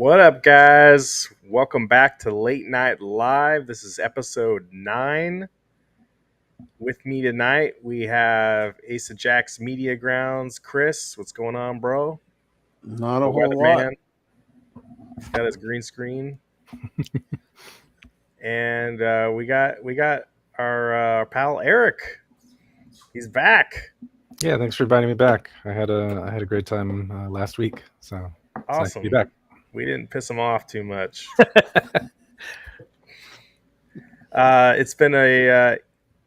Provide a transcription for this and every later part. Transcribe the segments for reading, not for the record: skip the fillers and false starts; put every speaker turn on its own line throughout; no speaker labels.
What up, guys? Welcome back to Late Night Live. This is episode 9. With me tonight, we have Ace of Jacks Media Grounds. Chris, what's going on, bro?
Not a
The
whole lot.
weatherman. He's got his green screen. And we got our pal Eric. He's back.
Yeah, thanks for inviting me back. I had a great time last week, so it's nice to be
Awesome.
back.
We didn't piss him off too much. It's been a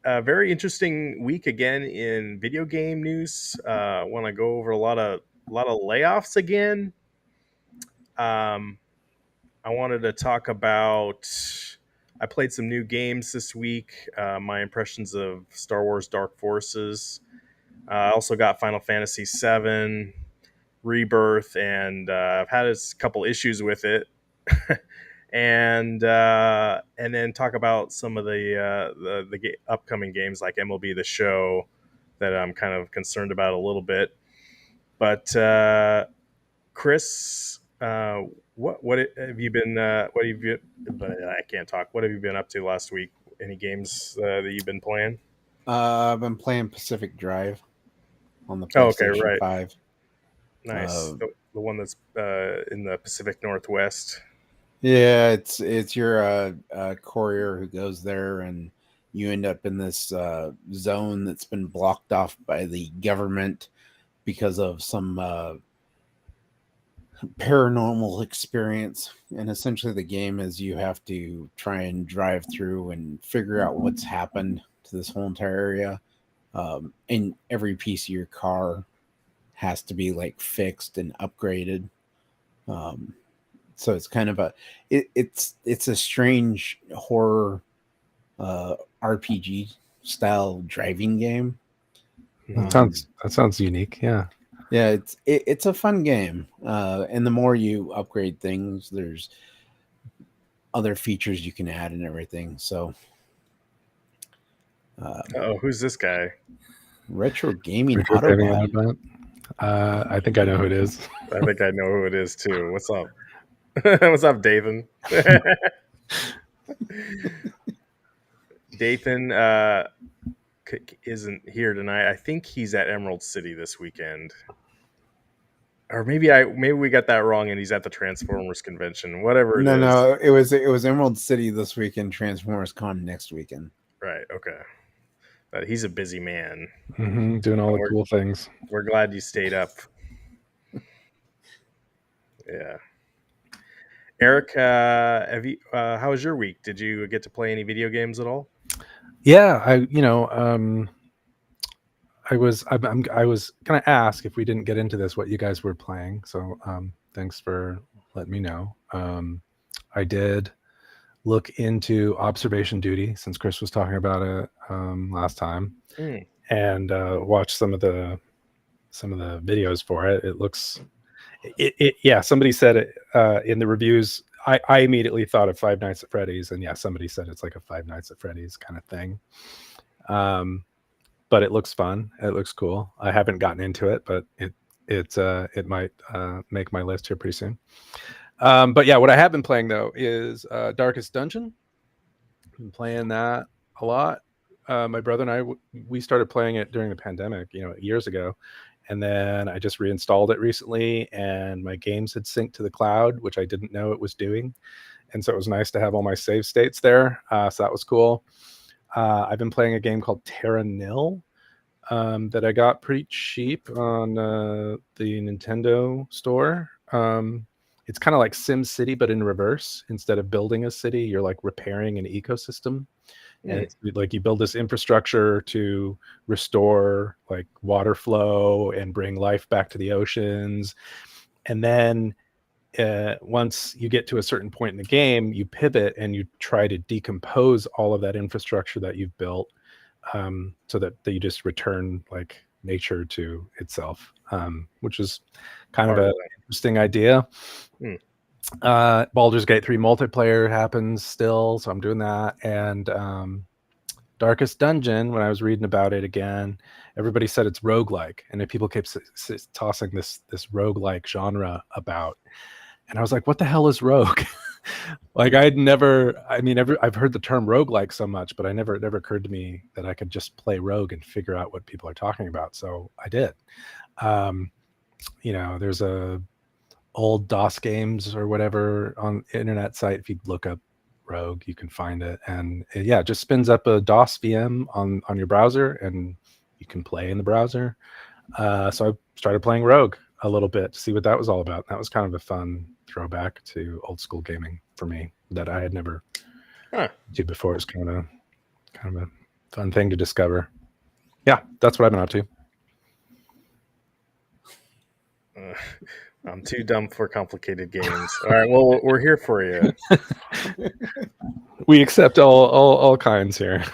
very interesting week again in video game news. I want to go over a lot of layoffs again. I wanted to talk about. I played some new games this week. My impressions of Star Wars Dark Forces. I also got Final Fantasy VII Rebirth, and I've had a couple issues with it. and then talk about some of the upcoming games like MLB The Show that I'm kind of concerned about a little bit. But Chris, what have you been? What have you? I can't talk. What have you been up to last week? Any games that you've been playing?
I've been playing Pacific Drive on the
Oh, okay,
PlayStation
right.
5.
Nice. The one that's in the Pacific Northwest.
Yeah, it's your courier who goes there, and you end up in this zone that's been blocked off by the government because of some paranormal experience. And essentially, the game is you have to try and drive through and figure out what's happened to this whole entire area. And every piece of your car has to be like fixed and upgraded. So it's kind of it's a strange horror RPG style driving game.
That sounds unique. Yeah,
it's a fun game. And the more you upgrade things, there's other features you can add and everything. So,
who's this guy?
Retro Gaming
Retro Gaming
Autobot.
Autobot. I think I know who it is.
I think I know who it is too. What's up? What's up, Dathan? Dathan isn't here tonight. I think he's at Emerald City this weekend, or maybe we got that wrong, and he's at the Transformers convention. Whatever it is.
No, it was Emerald City this weekend. Transformers Con next weekend.
Right. Okay. But he's a busy man.
Mm-hmm, doing all the cool things.
We're glad you stayed up. Yeah. Eric, have you? How was your week? Did you get to play any video games at all?
Yeah, I was gonna ask if we didn't get into this what you guys were playing. So thanks for letting me know. I did look into Observation Duty since Chris was talking about it last time, and watch some of the videos for it. It looks, yeah. Somebody said it in the reviews. I immediately thought of Five Nights at Freddy's, and yeah, somebody said it's like a Five Nights at Freddy's kind of thing. But it looks fun. It looks cool. I haven't gotten into it, but it might make my list here pretty soon. But yeah, what I have been playing though is Darkest Dungeon. I've been playing that a lot. My brother and I we started playing it during the pandemic, years ago, and then I just reinstalled it recently, and my games had synced to the cloud, which I didn't know it was doing, and so it was nice to have all my save states there. So that was cool. I've been playing a game called Terra Nil that I got pretty cheap on the Nintendo store. It's kind of like Sim City, but in reverse. Instead of building a city, you're like repairing an ecosystem. And it's like you build this infrastructure to restore like water flow and bring life back to the oceans. And then once you get to a certain point in the game, you pivot and you try to decompose all of that infrastructure that you've built, so that you just return like nature to itself, which is kind of an interesting idea. Baldur's Gate 3 multiplayer happens still, so I'm doing that. And Darkest Dungeon, when I was reading about it again, everybody said it's roguelike, and if people kept tossing this roguelike genre about, And I was like, what the hell is rogue? Like I've heard the term roguelike so much, but it never occurred to me that I could just play rogue and figure out what people are talking about. So I did. There's a old DOS games or whatever on the internet site. If you look up rogue, you can find it. And it just spins up a DOS VM on your browser, and you can play in the browser. So I started playing rogue a little bit to see what that was all about. That was kind of a fun throwback to old school gaming for me that I had never did before. It's kind of a fun thing to discover. Yeah, that's what I've been up to.
I'm too dumb for complicated games. All right, well, we're here for you.
We accept all kinds here.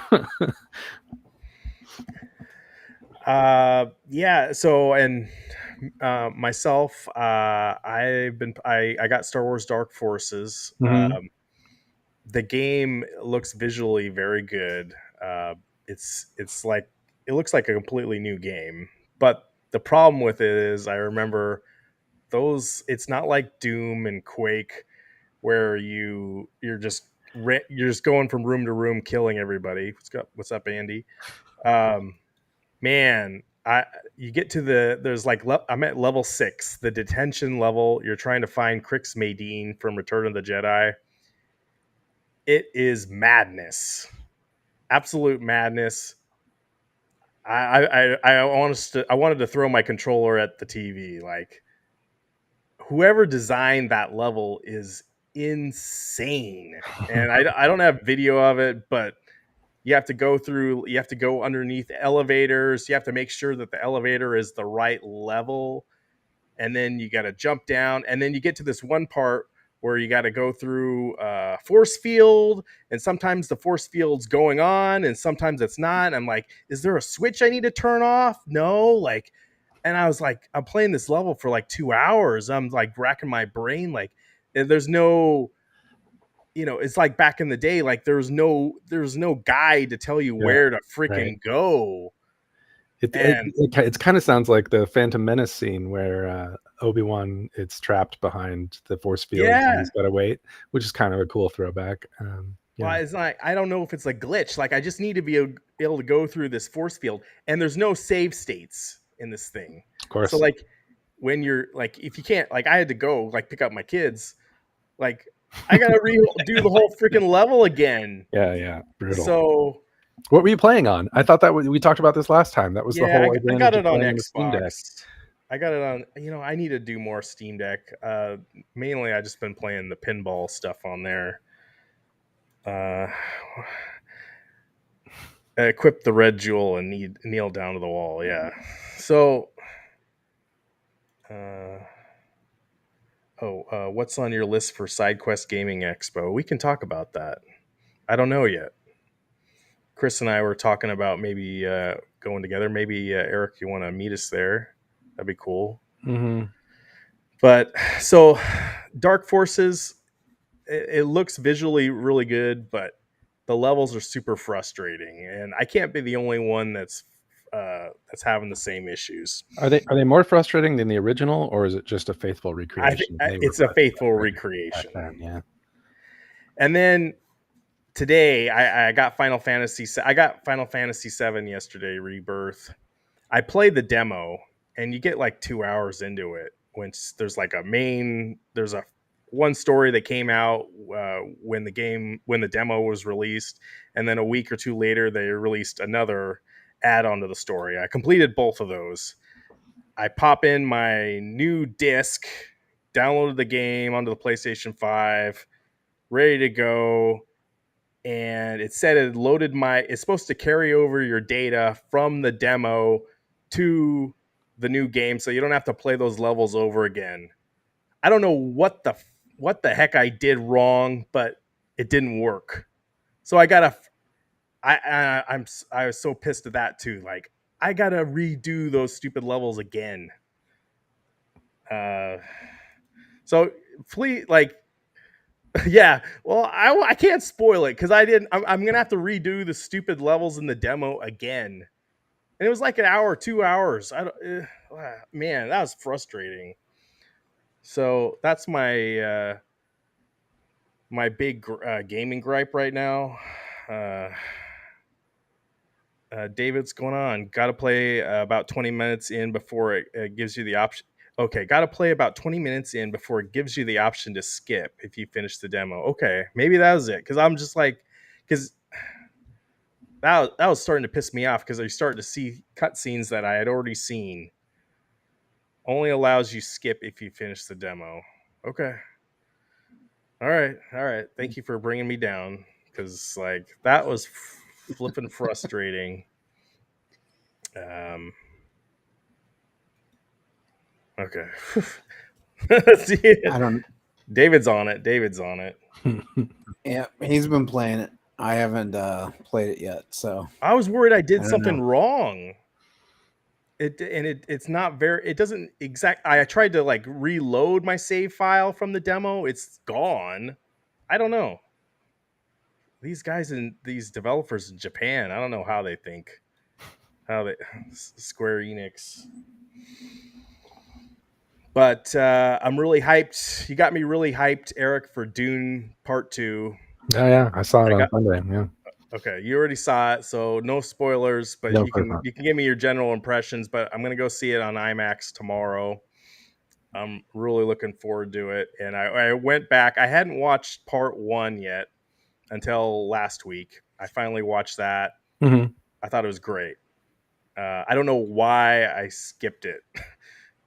Myself, I got Star Wars Dark Forces.
Mm-hmm.
The game looks visually very good. It's like, it looks like a completely new game, but the problem with it is, I remember it's not like Doom and Quake where you're just going from room to room killing everybody. What's up, Andy? Man, you get to there's like I'm at level 6, the detention level. You're trying to find Crix Madine from Return of the Jedi. It is madness, absolute madness. I wanted to throw my controller at the TV. Like, whoever designed that level is insane, and I don't have video of it, but you have to go underneath elevators. You have to make sure that the elevator is the right level, and then you got to jump down, and then you get to this one part where you got to go through a force field, and sometimes the force field's going on and sometimes it's not. And I'm like, is there a switch I need to turn off? No, like, and I was like, I'm playing this level for like 2 hours. I'm like racking my brain. Like, there's no, it's like back in the day, like there's no guide to tell you where to freaking go.
It kind of sounds like the Phantom Menace scene where Obi-Wan it's trapped behind the force field and he's got to wait, which is kind of a cool throwback.
Well, it's not, I don't know if it's a glitch. Like, I just need to be able to go through this force field, and there's no save states in this thing.
Of course.
So like, when you're like, if you can't, like, I had to go like pick up my kids, like, I gotta do the whole freaking level again.
Yeah, brutal.
So,
what were you playing on? I thought that we talked about this last time. That was the whole.
I got it on Xbox. I got it on. I need to do more Steam Deck. Mainly, I just been playing the pinball stuff on there. Equip the red jewel and kneel down to the wall. Yeah. So, what's on your list for SideQuest Gaming Expo? We can talk about that. I don't know yet. Chris and I were talking about maybe going together. Maybe Eric, you want to meet us there? That'd be cool.
Mm-hmm.
But so, Dark Forces, it looks visually really good, but the levels are super frustrating, and I can't be the only one that's having the same issues.
Are they more frustrating than the original, or is it just a faithful recreation?
It's a faithful recreation.
Yeah.
And then today, I got Final Fantasy. I got Final Fantasy 7 yesterday, Rebirth. I played the demo, and you get like 2 hours into it. There's a one story that came out when the demo was released, and then a week or two later they released another add-on to the story. I completed both of those. I pop in my new disc, downloaded the game onto the PlayStation 5, ready to go, and it said it loaded it's supposed to carry over your data from the demo to the new game, so you don't have to play those levels over again. I don't know what the heck I did wrong, but it didn't work. So I was so pissed at that too. Like, I gotta redo those stupid levels again. So please, like, yeah. Well, I can't spoil it because I'm gonna have to redo the stupid levels in the demo again, and it was like an hour, 2 hours. Man, that was frustrating. So that's my my big gaming gripe right now. Uh, David's going on. Got to play about 20 minutes in before it gives you the option. Okay, got to play about 20 minutes in before it gives you the option to skip if you finish the demo. Okay, maybe that was it. Because I'm just like, because that was starting to piss me off because I started to see cutscenes that I had already seen. Only allows you skip if you finish the demo. Okay. All right. Thank you for bringing me down because like that was flipping frustrating. Um. Okay.
I don't.
David's on it. David's on it.
Yeah, he's been playing it. I haven't played it yet, so
I was worried I
I
did
don't
something
know.
wrong. It's not very. It doesn't exact. I tried to like reload my save file from the demo. It's gone. I don't know. These guys and these developers in Japan. I don't know how they think. How they Square Enix. But I'm really hyped. You got me really hyped, Eric, for Dune Part 2.
Oh yeah, I saw it
I
on
got
Sunday. Yeah,
Okay, you already saw it, so no spoilers, but
no,
you
of course
can
not.
you can give me your general impressions, but I'm gonna go see it on IMAX tomorrow. I'm really looking forward to it. And I went back. I hadn't watched part one yet until last week. I finally watched that.
Mm-hmm.
I thought it was great. I don't know why I skipped it.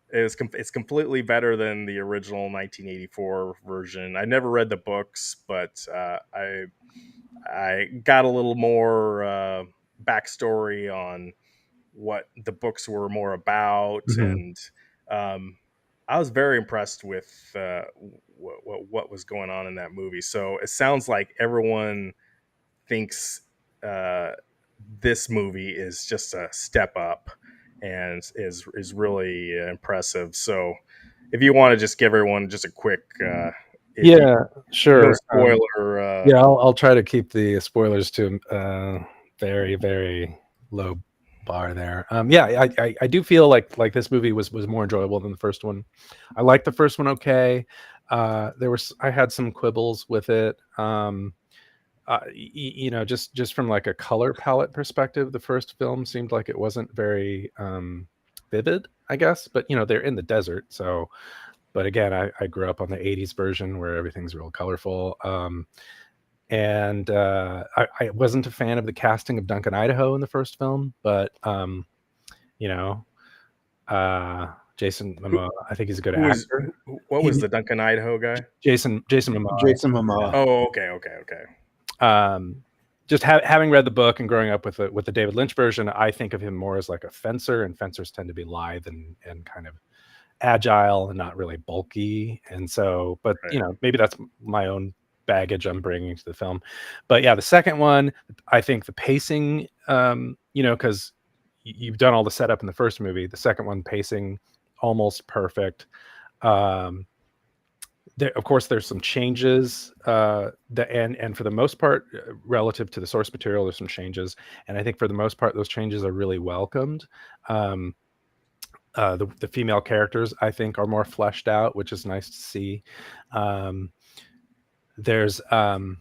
It's completely better than the original 1984 version. I never read the books, but I got a little more backstory on what the books were more about,
Mm-hmm.
and I was very impressed with what was going on in that movie. So it sounds like everyone thinks uh, this movie is just a step up and is really impressive. So if you want to just give everyone just a quick, if you
Yeah,
no
sure.
spoiler,
Yeah, I'll try to keep the spoilers to very very low bar there. Yeah, I do feel like this movie was more enjoyable than the first one. I liked the first one okay. I had some quibbles with it. Just from like a color palette perspective, the first film seemed like it wasn't very vivid, I guess. But they're in the desert, so. But again, I grew up on the '80s version where everything's real colorful. And I wasn't a fan of the casting of Duncan Idaho in the first film, but you know, Jason
who
Momoa, I think he's a good
who was
actor.
what was
He,
the Duncan Idaho guy?
Jason Momoa.
Jason
Yeah.
Momoa.
Oh, okay.
Just having read the book and growing up with the David Lynch version, I think of him more as like a fencer, and fencers tend to be lithe and kind of agile and not really bulky. And so, but
Right.
maybe that's my own baggage I'm bringing to the film. But yeah, the second one, I think the pacing, because you've done all the setup in the first movie. The second one, pacing almost perfect. Of course, there's some changes, and for the most part, relative to the source material, there's some changes, and I think for the most part, those changes are really welcomed. The female characters, I think, are more fleshed out, which is nice to see. Um, there's some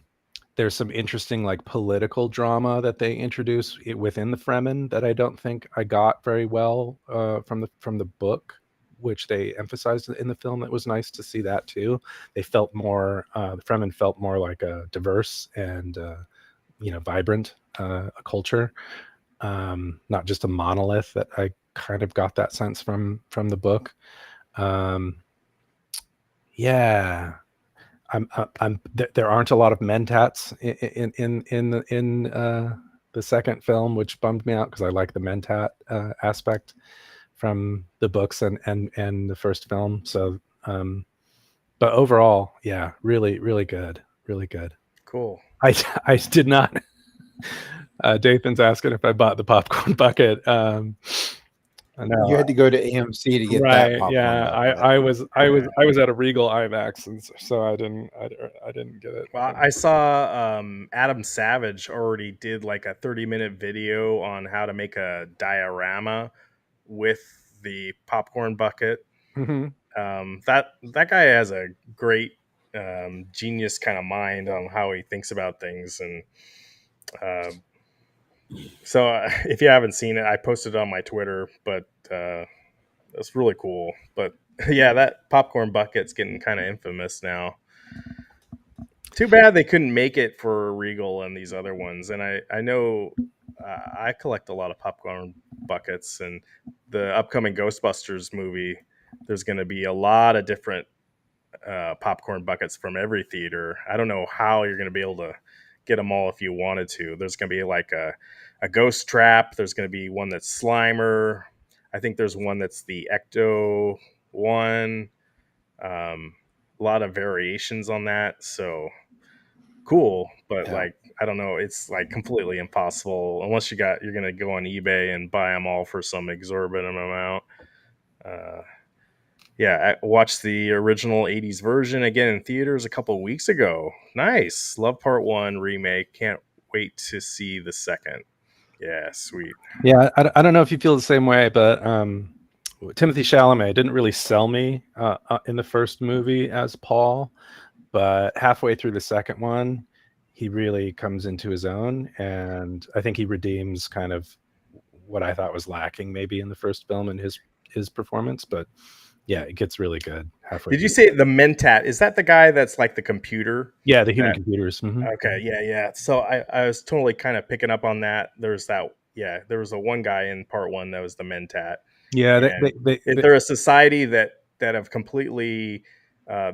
interesting like political drama that they introduce within the Fremen that I don't think I got very well from the book, which they emphasized in the film. It was nice to see that too. They felt more the Fremen felt more like a diverse and vibrant a culture, not just a monolith that I kind of got that sense from the book. Yeah, there aren't a lot of mentats in the second film, which bummed me out because I like the mentat aspect from the books and the first film. So, but overall, yeah, really, really good, really good.
Cool.
I did not. Dathan's asking if I bought the popcorn bucket. No,
You had to go to AMC to get that
right?
popcorn
Yeah,
bucket.
I was at a Regal IMAX, and so I didn't get it.
Well, I saw Adam Savage already did like a 30-minute video on how to make a diorama with the popcorn bucket.
Mm-hmm.
That guy has a great genius kind of mind on how he thinks about things, and so if you haven't seen it, I posted it on my Twitter, but it's really cool. But yeah, that popcorn bucket's getting kind of infamous now. Too bad they couldn't make it for Regal and these other ones. And I know I collect a lot of popcorn buckets, and the upcoming Ghostbusters movie, there's going to be a lot of different popcorn buckets from every theater. I don't know how you're going to be able to get them all if you wanted to. There's going to be like a ghost trap. There's going to be one that's Slimer. I think there's one that's the Ecto one. A lot of variations on that. So cool, but like I don't know, it's like completely impossible unless you're gonna go on eBay and buy them all for some exorbitant amount. Yeah, I watched the original 80s version again in theaters a couple of weeks ago. Nice. Love Part 1 remake. Can't wait to see the second. Yeah, sweet.
Yeah, I don't know if you feel the same way, but Timothy Chalamet didn't really sell me in the first movie as Paul, but halfway through the second one, he really comes into his own, and I think he redeems kind of what I thought was lacking maybe in the first film in his performance. But yeah, it gets really good halfway.
Did you say the Mentat? Is that the guy that's like the computer?
Yeah, the human computers. Mm-hmm.
Okay, yeah. So I was totally kind of picking up on that. There was a one guy in Part 1 that was the Mentat.
Yeah,
they're a society that have completely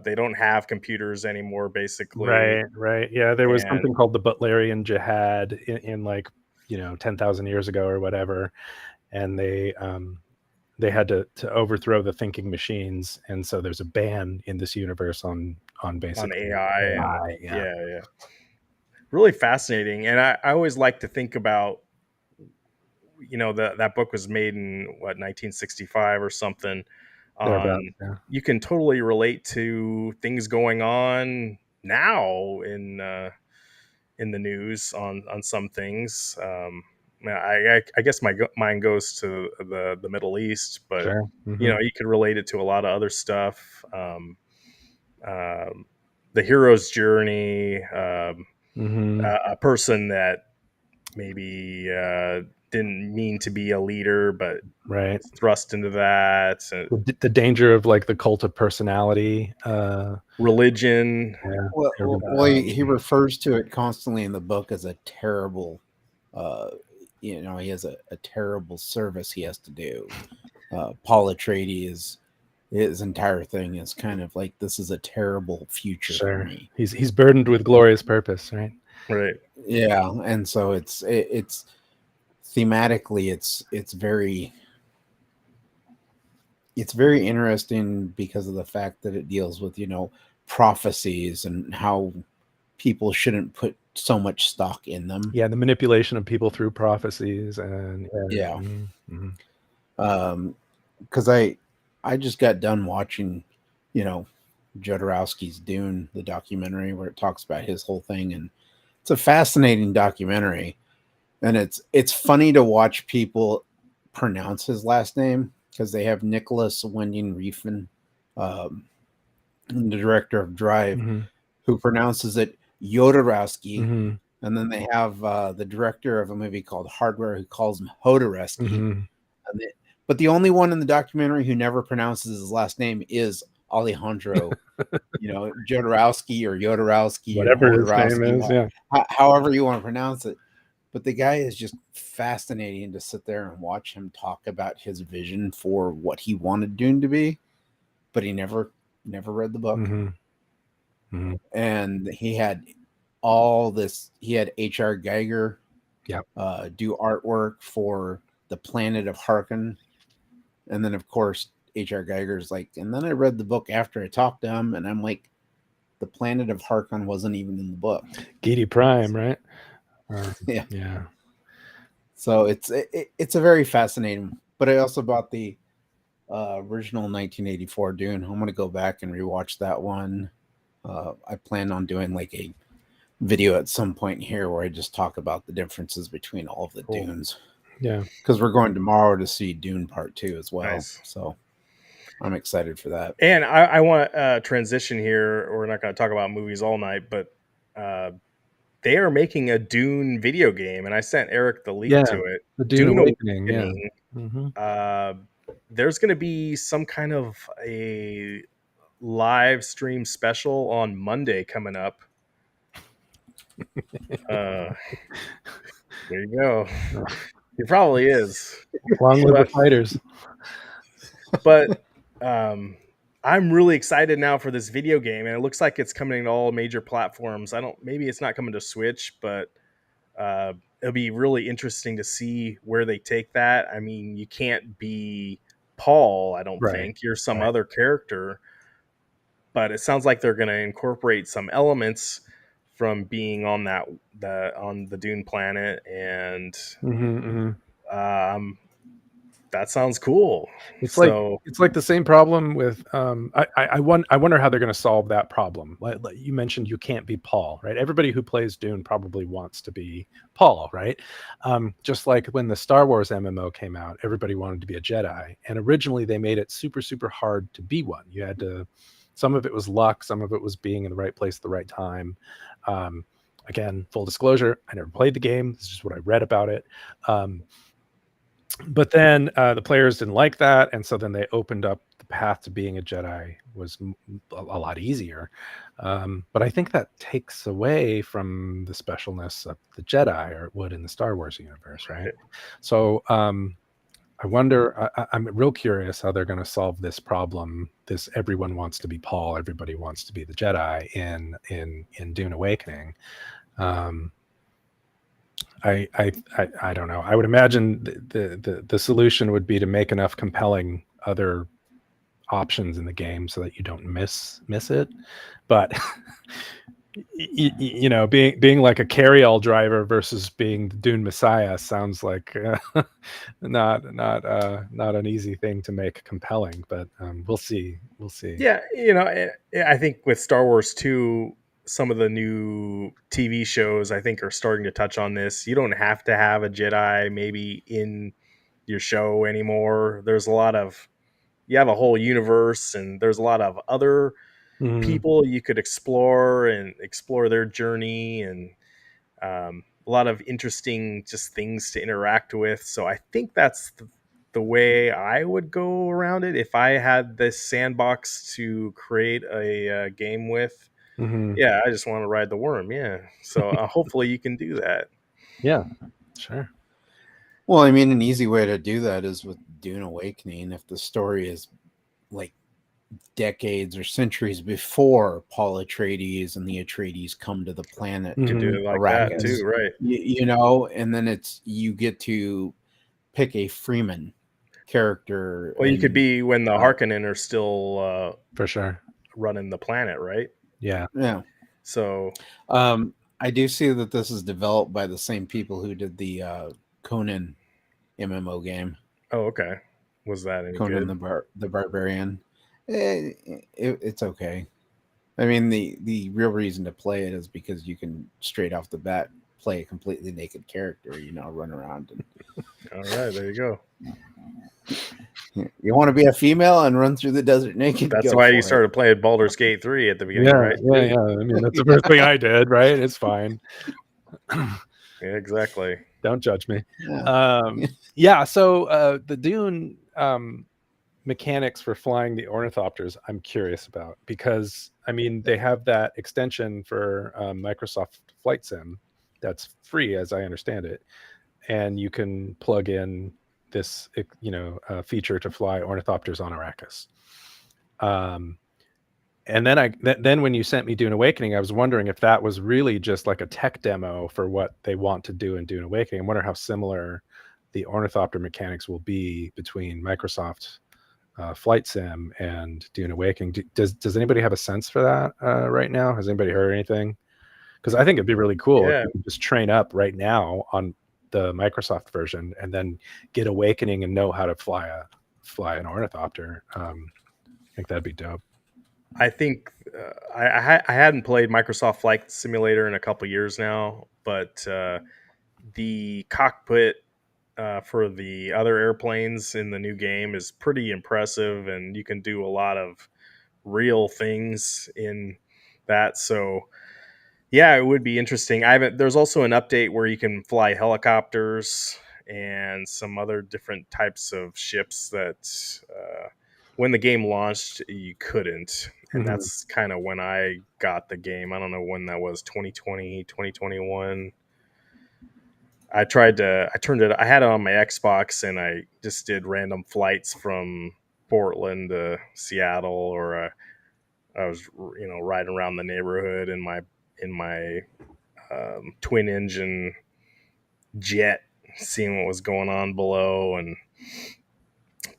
they don't have computers anymore, basically.
Right. Yeah, there was something called the Butlerian Jihad in like 10,000 years ago or whatever, and they had to overthrow the thinking machines, and so there's a ban in this universe on basically
AI. Yeah. Really fascinating, and I always like to think about, that book was made in 1965 or something. You can totally relate to things going on now in the news on some things. I guess my mind goes to the Middle East, but
sure. Mm-hmm.
You could relate it to a lot of other stuff. The hero's journey, a person that maybe didn't mean to be a leader, but was thrust into that.
The danger of like the cult of personality,
religion.
Yeah. Well, he refers to it constantly in the book as a terrible, he has a terrible service he has to do. Paul Atreides, his entire thing is kind of like, this is a terrible future for me.
He's burdened with glorious purpose, right?
Right.
Yeah, and so it's thematically it's very interesting because of the fact that it deals with prophecies and how people shouldn't put so much stock in them.
Yeah, the manipulation of people through prophecies and
yeah. Because I just got done watching, Jodorowsky's Dune, the documentary where it talks about his whole thing, and it's a fascinating documentary. And it's funny to watch people pronounce his last name, because they have Nicholas Winding Refn, the director of Drive, who pronounces it Jodorowsky. And then they have the director of a movie called Hardware who calls him Hodorowski. But the only one in the documentary who never pronounces his last name is Alejandro, Jodorowsky or Jodorowsky,
whatever his name is,
however you want to pronounce it. But the guy is just fascinating to sit there and watch him talk about his vision for what he wanted Dune to be, but he never read the book. And he had all this. He had H.R. Geiger do artwork for the Planet of Harkon. And then, of course, H.R. Geiger's like, and then I read the book after I talked to him, and I'm like, the Planet of Harkon wasn't even in the book.
Gedi Prime, right?
Yeah. So it's a very fascinating. But I also bought the original 1984 Dune. I'm going to go back and rewatch that one. I plan on doing like a video at some point here where I just talk about the differences between all of the Dunes.
Yeah,
because we're going tomorrow to see Dune Part 2 as well.
Nice.
So I'm excited for that.
And I want to transition here. We're not going to talk about movies all night, but they are making a Dune video game, and I sent Eric the link
Yeah,
to it.
the Dune Awakening. Yeah.
Awakening.
Mm-hmm.
There's going to be some kind of a live stream special on Monday coming up. There you go. It probably is.
Long live the fighters.
But I'm really excited now for this video game, and it looks like it's coming to all major platforms. Maybe it's not coming to Switch, but it'll be really interesting to see where they take that. I mean, you can't be Paul, I don't think. You're some other character, but it sounds like they're going to incorporate some elements from being on the Dune planet, and that sounds cool.
It's like the same problem with I wonder how they're going to solve that problem. Like you mentioned, you can't be Paul, right? Everybody who plays Dune probably wants to be Paul, right? Just like when the Star Wars MMO came out, everybody wanted to be a Jedi, and originally they made it super, super hard to be one. You had to. Some of it was luck, some of it was being in the right place at the right time. Again, full disclosure, I never played the game. This is just what I read about it. But then the players didn't like that, and so then they opened up the path to being a Jedi was a lot easier. But I think that takes away from the specialness of the Jedi, or it would in the Star Wars universe, right? So I wonder. I'm real curious how they're going to solve this problem. This everyone wants to be Paul, everybody wants to be the Jedi in Dune Awakening. I don't know. I would imagine the solution would be to make enough compelling other options in the game so that you don't miss it. But you know, being like a carry-all driver versus being the Dune Messiah sounds like not an easy thing to make compelling. But we'll see.
Yeah, you know, I think with Star Wars 2, some of the new TV shows I think are starting to touch on this. You don't have to have a Jedi maybe in your show anymore. You have a whole universe, and there's a lot of other people you could explore their journey, and a lot of interesting just things to interact with. So I think that's the way I would go around it if I had this sandbox to create a game with. Yeah, I just want to ride the worm. Yeah. So hopefully you can do that.
Yeah, sure.
Well, I mean, an easy way to do that is with Dune Awakening. If the story is like decades or centuries before Paul Atreides and the Atreides come to the planet,
You can do it like
Arrakis,
that too, right?
You know, and then you get to pick a Freeman character.
Well, you could be when the Harkonnen are still
for sure
running the planet, right?
Yeah.
So
I do see that this is developed by the same people who did the Conan MMO game.
Oh, okay. Was that any
Conan
good?
the Barbarian? It's okay. I mean, the real reason to play it is because you can straight off the bat play a completely naked character, you know, run around. And
all right, there you go.
You want to be a female and run through the desert naked?
That's why you started playing Baldur's Gate 3 at the beginning, right?
Yeah. I mean, that's the first thing I did, right? It's fine.
Yeah, exactly.
Don't judge me. Yeah. So the Dune mechanics for flying the ornithopters, I'm curious about, because I mean, they have that extension for Microsoft Flight Sim that's free, as I understand it, and you can plug in this, feature to fly ornithopters on Arrakis. And then when you sent me Dune Awakening, I was wondering if that was really just like a tech demo for what they want to do in Dune Awakening. I wonder how similar the ornithopter mechanics will be between Microsoft Flight Sim and Dune Awakening. Does anybody have a sense for that right now? Has anybody heard anything? Because I think it'd be really cool if you could just train up right now on the Microsoft version and then get Awakening and know how to fly an ornithopter. I think that'd be dope.
I think I hadn't played Microsoft Flight Simulator in a couple years now, but the cockpit for the other airplanes in the new game is pretty impressive, and you can do a lot of real things in that. So yeah, it would be interesting. I haven't. There's also an update where you can fly helicopters and some other different types of ships that when the game launched you couldn't, and
Mhm.
that's kind of when I got the game. I don't know when that was, 2020, 2021. I turned it, I had it on my Xbox, and I just did random flights from Portland to Seattle, or I was, riding around the neighborhood in my twin engine jet, seeing what was going on below. And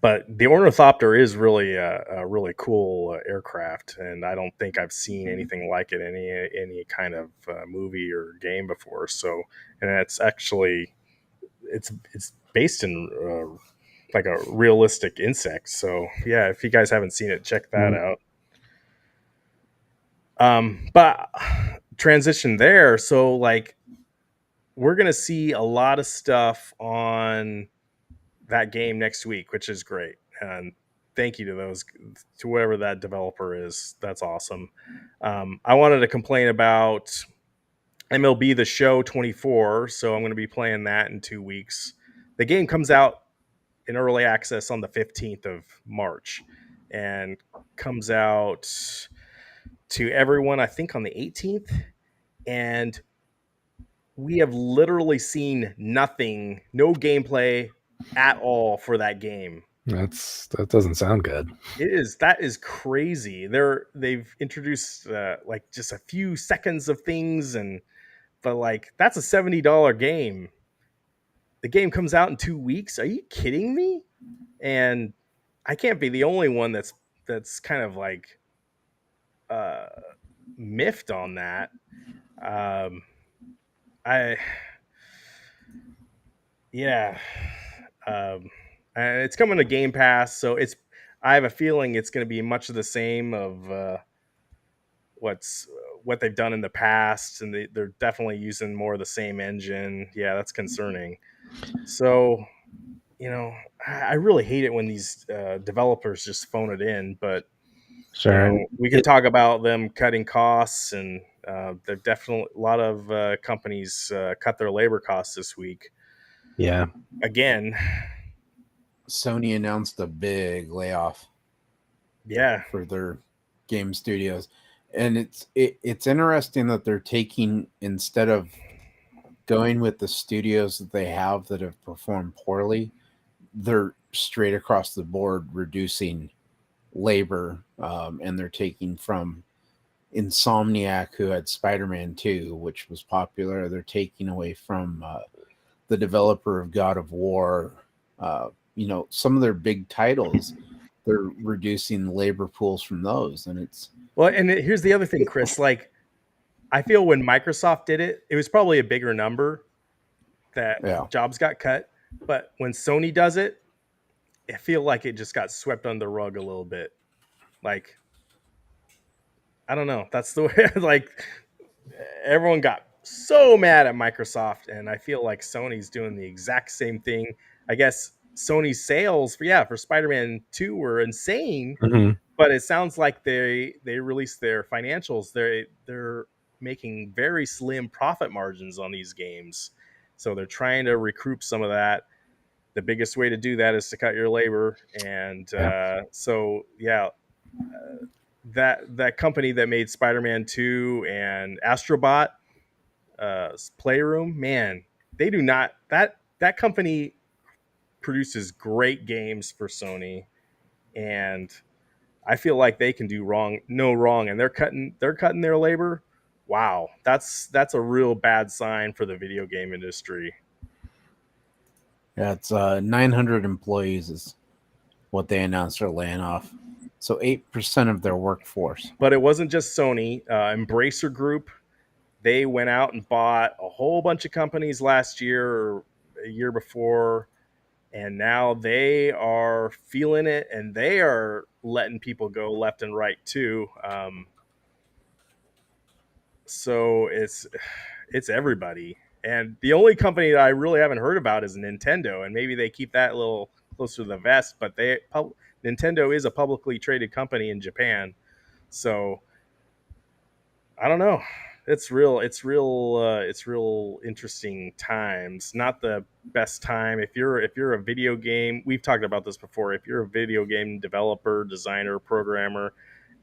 but the Ornithopter is really a really cool aircraft, and I don't think I've seen anything like it in any kind of movie or game before. So, and it's based in like a realistic insect. So yeah, if you guys haven't seen it, check that out. But transition there. So like, we're gonna see a lot of stuff on that game next week, which is great. And thank you to whoever that developer is. That's awesome. I wanted to complain about MLB The Show 24, so I'm going to be playing that in 2 weeks. The game comes out in early access on the 15th of March and comes out to everyone, I think, on the 18th. And we have literally seen nothing, no gameplay at all for that game.
That doesn't sound good.
That is crazy. They've introduced like just a few seconds of things, but like, that's a $70 game. The game comes out in 2 weeks. Are you kidding me? And I can't be the only one that's kind of like uh miffed on that. Um I yeah. Um it's coming to Game Pass, so I have a feeling it's going to be much of the same of what they've done in the past, and they're definitely using more of the same engine. Yeah, that's concerning. So, I really hate it when these developers just phone it in. But
Sure. And
we can talk about them cutting costs, and they've definitely, a lot of companies cut their labor costs this week.
Yeah.
Again.
Sony announced a big layoff.
Yeah.
For their game studios, and it's interesting that they're taking, instead of going with the studios that they have that have performed poorly, they're straight across the board reducing labor, and they're taking from Insomniac, who had Spider-Man 2, which was popular. They're taking away from the developer of God of War. Some of their big titles, they're reducing the labor pools from those, and it's
well. And here's the other thing, Chris. Like, I feel when Microsoft did it, it was probably a bigger number that jobs got cut. But when Sony does it, I feel like it just got swept under the rug a little bit. Like, I don't know. That's the way. Like, everyone got so mad at Microsoft, and I feel like Sony's doing the exact same thing. I guess Sony's sales for Spider-Man 2 were insane, but it sounds like they released their financials. They're making very slim profit margins on these games, so they're trying to recoup some of that. The biggest way to do that is to cut your labor, and that company that made Spider-Man 2 and Astrobot Playroom, man, they do not, that company produces great games for Sony, and I feel like they can do no wrong, and they're cutting their labor. Wow, that's a real bad sign for the video game industry.
Yeah, it's 900 employees is what they announced are laying off. So 8% of their workforce.
But it wasn't just Sony. Embracer Group, they went out and bought a whole bunch of companies last year or a year before, and now they are feeling it, and they are letting people go left and right too. So it's everybody, And the only company that I really haven't heard about is Nintendo, and maybe they keep that a little closer to the vest. But Nintendo is a publicly traded company in Japan, so I don't know. It's real interesting times. Not the best time if you're a video game. We've talked about this before. If you're a video game developer, designer, programmer,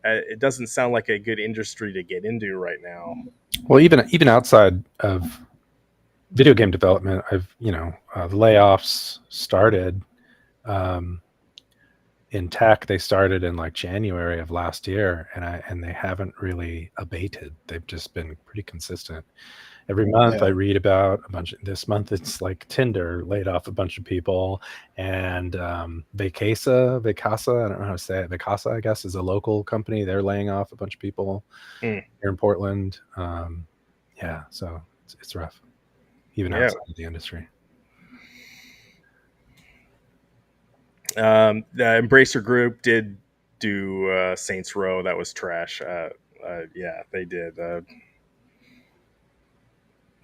it doesn't sound like a good industry to get into right now.
Well, even outside of video game development, I've layoffs started in tech. They started in like January of last year, and they haven't really abated. They've just been pretty consistent. Every month I read about a bunch. This month it's like Tinder laid off a bunch of people, and Vacasa, I don't know how to say it. Vacasa, I guess, is a local company. They're laying off a bunch of people here in Portland. Yeah, so it's rough, even outside of the industry.
The Embracer Group did do Saints Row. That was trash. Yeah, they did.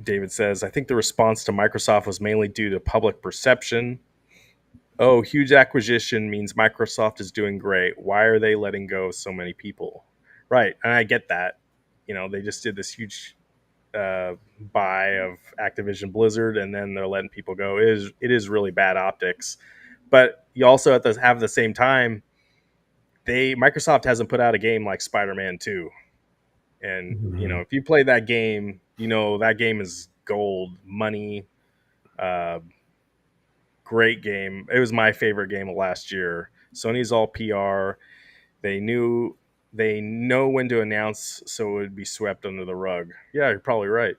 David says, I think the response to Microsoft was mainly due to public perception. Oh, huge acquisition means Microsoft is doing great. Why are they letting go so many people? Right, and I get that. They just did this huge buy of Activision Blizzard, and then they're letting people go. It is really bad optics. But you also have to have the same time, Microsoft hasn't put out a game like Spider-Man 2. And if you play that game, that game is gold, money. Great game. It was my favorite game of last year. Sony's all PR. They know when to announce, so it would be swept under the rug. Yeah, you're probably right.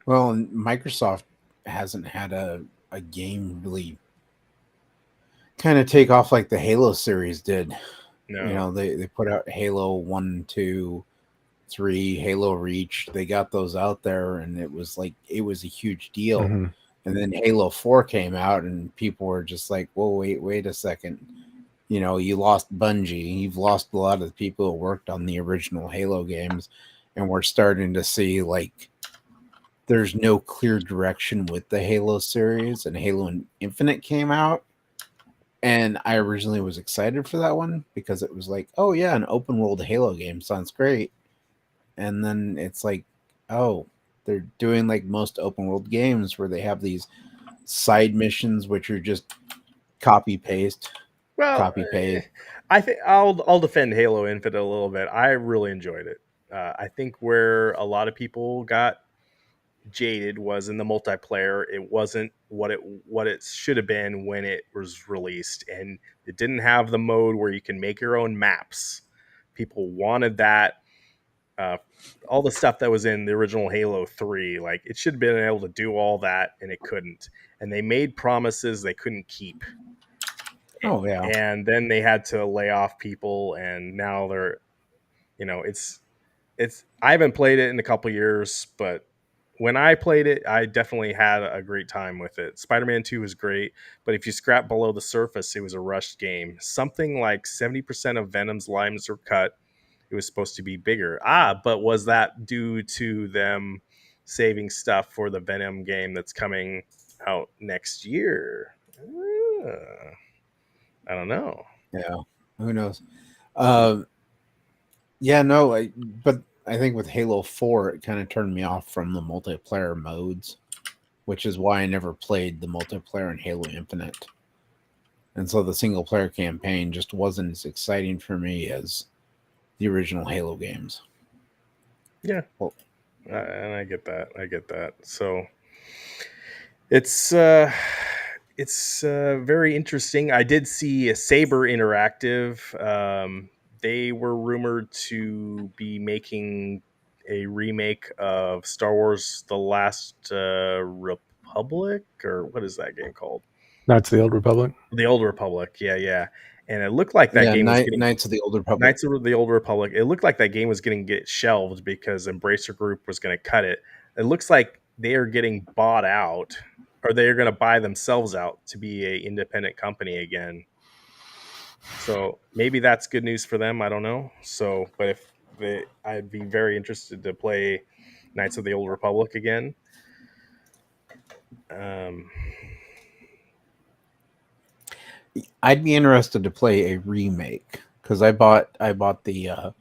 Well, Microsoft hasn't had a game really kind of take off like the Halo series did.
No.
They put out Halo 1, 2, 3, Halo Reach. They got those out there, and it was a huge deal.
Mm-hmm.
And then Halo 4 came out, and people were just like, whoa, wait a second. You lost Bungie. You've lost a lot of the people who worked on the original Halo games, and we're starting to see there's no clear direction with the Halo series, and Halo Infinite came out. And I originally was excited for that one because it was like, oh yeah, an open world Halo game sounds great. And then it's like, oh, they're doing like most open world games where they have these side missions which are just copy paste.
I think I'll defend Halo Infinite a little bit. I really enjoyed it. I think where a lot of people got jaded was in the multiplayer. It wasn't what it should have been when it was released, and it didn't have the mode where you can make your own maps. People wanted that. All the stuff that was in the original Halo 3, like it should have been able to do all that, and it couldn't. And they made promises they couldn't keep.
Oh yeah.
And then they had to lay off people, and now they're, it's I haven't played it in a couple years, but when I played it, I definitely had a great time with it. Spider-Man 2 was great, but if you scrap below the surface, it was a rushed game. Something like 70% of Venom's lines were cut. It was supposed to be bigger. But was that due to them saving stuff for the Venom game that's coming out next year? I don't know.
Yeah, who knows? Yeah, no, but I think with Halo 4, it kind of turned me off from the multiplayer modes, which is why I never played the multiplayer in Halo Infinite. And so the single player campaign just wasn't as exciting for me as the original Halo games.
Yeah. Well, and I get that. So it's very interesting. I did see Saber Interactive. They were rumored to be making a remake of Star Wars: The Last Republic, or what is that game called?
Knights of the Old Republic.
The Old Republic, yeah. And it looked like that game was getting
Knights of the Old Republic.
Knights of the Old Republic. It looked like that game was going to get shelved because Embracer Group was going to cut it. It looks like they are getting bought out, or they are going to buy themselves out to be an independent company again. So maybe that's good news for them. I don't know. But I'd be very interested to play Knights of the Old Republic again.
I'd be interested to play a remake because I bought the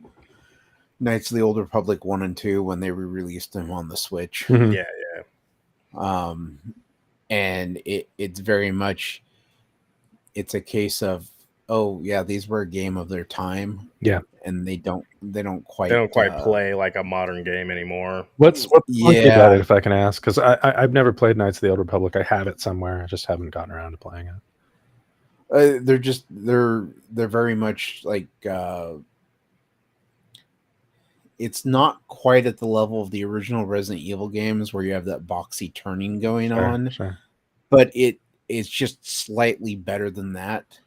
Knights of the Old Republic 1 and 2 when they re-released them on the Switch.
Mhm.
Yeah.
And it's very much, it's a case of, oh yeah, these were a game of their time.
Yeah.
And they don't quite
play like a modern game anymore.
What's funky about
Yeah.
it, if I can ask? Because I've never played Knights of the Old Republic. I have it somewhere. I just haven't gotten around to playing it.
They're very much like it's not quite at the level of the original Resident Evil games where you have that boxy turning going on,
Sure.
but it's just slightly better than that.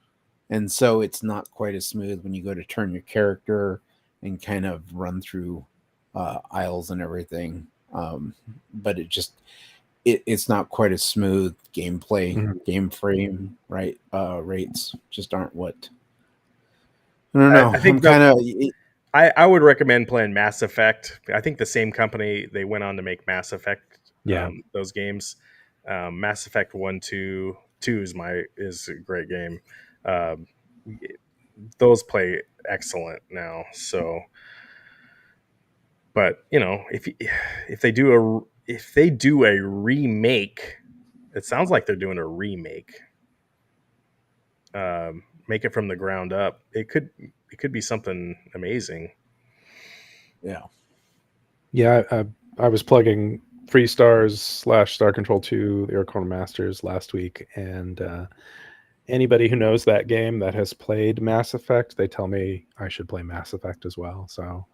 And so it's not quite as smooth when you go to turn your character and kind of run through aisles and everything. But it's not quite as smooth gameplay.
Mhm.
Game frame rates just aren't what. I don't know.
I think I would recommend playing Mass Effect. I think the same company, they went on to make Mass Effect.
Yeah.
Those games, Mass Effect 1, 2 is a great game. Those play excellent now. So, but if they do a remake, it sounds like they're doing a remake. Make it from the ground up. It could be something amazing.
Yeah.
Yeah. I was plugging Freestars / Star Control 2, the Air Masters last week, and anybody who knows that game that has played Mass Effect, they tell me I should play Mass Effect as well. So